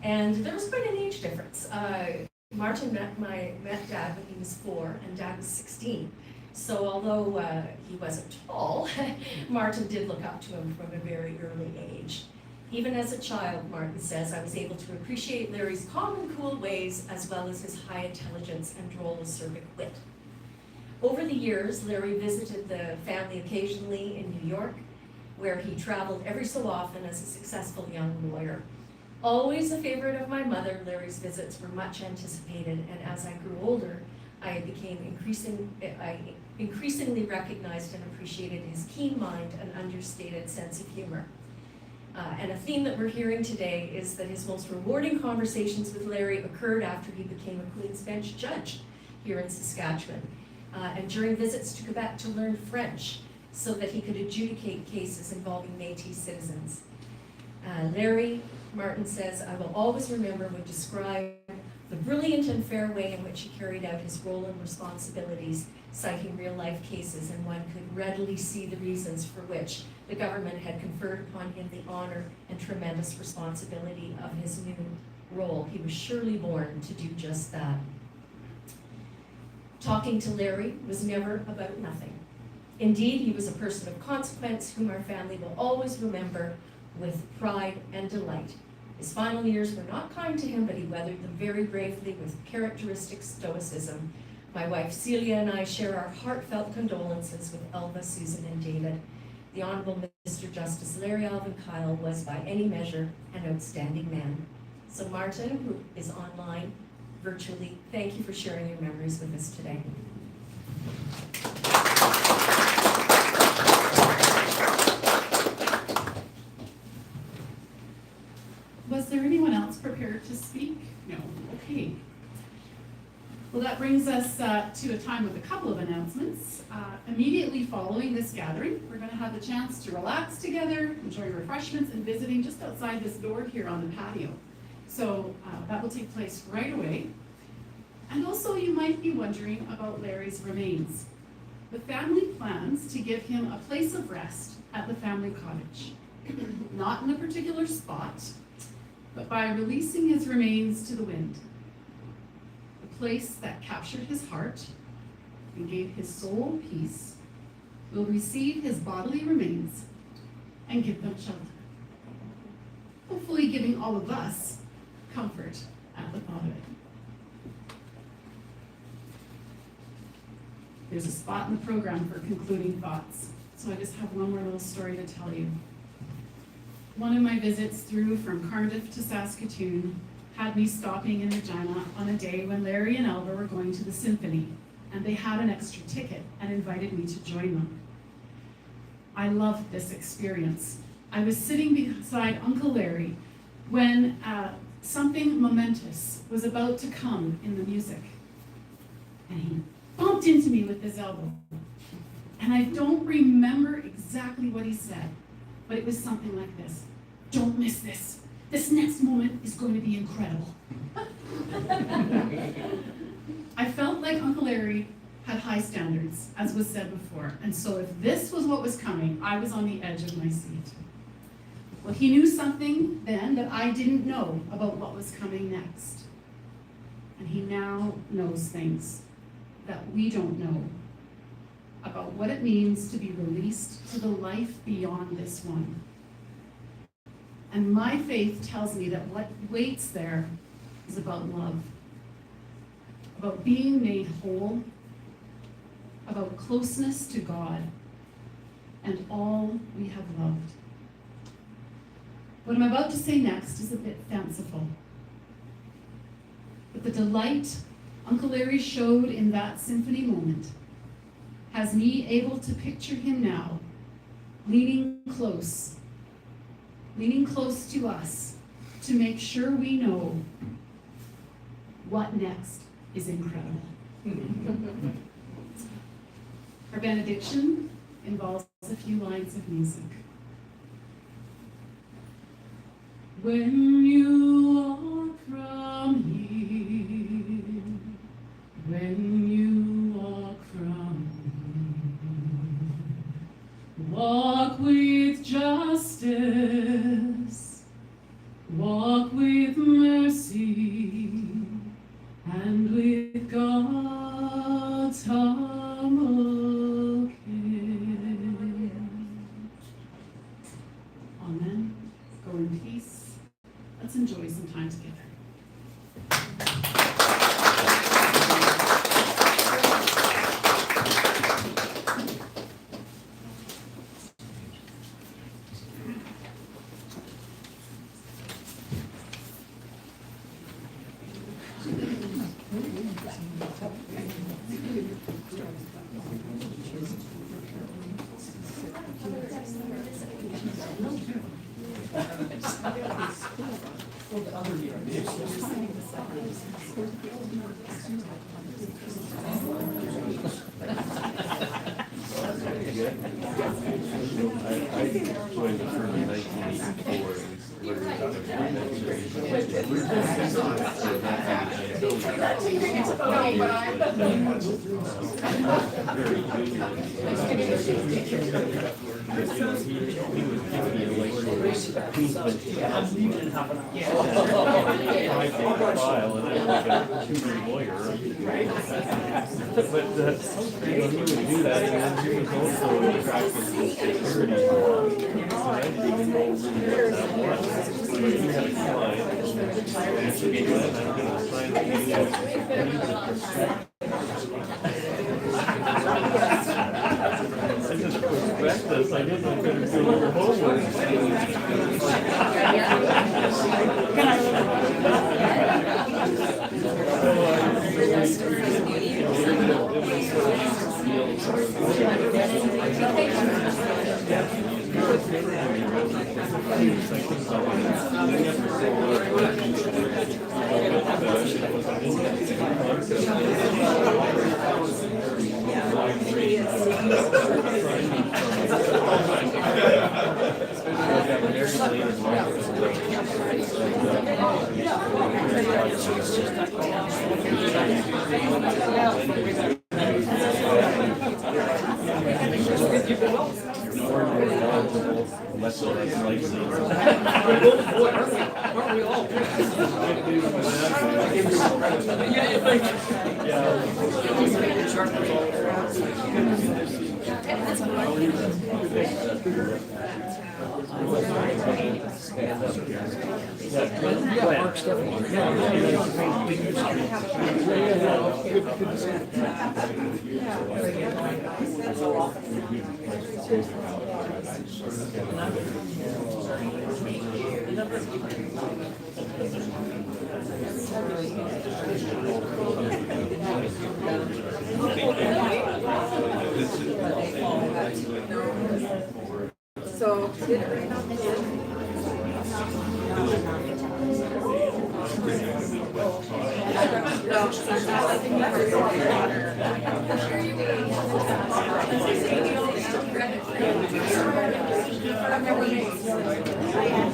And there was quite an age difference. Martin met Dad when he was 4, and Dad was 16. So although he wasn't tall, Martin did look up to him from a very early age. Even as a child, Martin says, I was able to appreciate Larry's calm and cool ways, as well as his high intelligence and droll acerbic wit. Over the years, Larry visited the family occasionally in New York, where he traveled every so often as a successful young lawyer. Always a favorite of my mother, Larry's visits were much anticipated, and as I grew older, I became increasingly recognized and appreciated his keen mind and understated sense of humor. And a theme that we're hearing today is that his most rewarding conversations with Larry occurred after he became a Queen's Bench judge here in Saskatchewan, and during visits to Quebec to learn French so that he could adjudicate cases involving Métis citizens. Larry, Martin says, I will always remember, would describe the brilliant and fair way in which he carried out his role and responsibilities, citing real-life cases, and one could readily see the reasons for which the government had conferred upon him the honor and tremendous responsibility of his new role. He was surely born to do just that. Talking to Larry was never about nothing. Indeed, he was a person of consequence whom our family will always remember with pride and delight. His final years were not kind to him, but he weathered them very bravely with characteristic stoicism. My wife Celia and I share our heartfelt condolences with Elva, Susan, and David. The Honorable Mr. Justice Larry Alvin Kyle was by any measure an outstanding man. So Martin, who is online virtually, thank you for sharing your memories with us today. Was there anyone else prepared to speak? No. Okay. Well, that brings us to a time with a couple of announcements. Immediately following this gathering, we're going to have the chance to relax together, enjoy refreshments, and visiting just outside this door here on the patio. So that will take place right away. And also, you might be wondering about Larry's remains. The family plans to give him a place of rest at the family cottage. Not in a particular spot, but by releasing his remains to the wind. The place that captured his heart and gave his soul peace will receive his bodily remains and give them shelter. Hopefully giving all of us comfort at the thought of it. There's a spot in the program for concluding thoughts, so I just have one more little story to tell you. One of my visits through from Cardiff to Saskatoon had me stopping in Regina on a day when Larry and Elva were going to the symphony, and they had an extra ticket and invited me to join them. I loved this experience. I was sitting beside Uncle Larry when something momentous was about to come in the music, and he bumped into me with his elbow. And I don't remember exactly what he said, but it was something like this: don't miss this. This next moment is going to be incredible. I felt like Uncle Larry had high standards, as was said before, and so if this was what was coming, I was on the edge of my seat. Well, he knew something then that I didn't know about what was coming next. And he now knows things that we don't know about what it means to be released to the life beyond this one. And my faith tells me that what waits there is about love, about being made whole, about closeness to God, and all we have loved. What I'm about to say next is a bit fanciful, but the delight Uncle Larry showed in that symphony moment has me able to picture him now, leaning close to us to make sure we know what next is incredible. Our benediction involves a few lines of music. When you walk from here, when you walk from here, walk with justice, walk with mercy, and with God's humble care. Amen. Go in peace. Let's enjoy some time together. I joined the firm in 1984. File and I'm like a junior lawyer. But he would do that, and then he was also practicing security law. So I didn't even know really what that was. But he had a client, and I said, "Glenn, I'm gonna sign the I just prospectus, I didn't know I could do your homework. So, did it rain out there?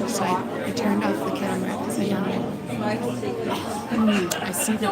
So I turned off the camera because I know I see the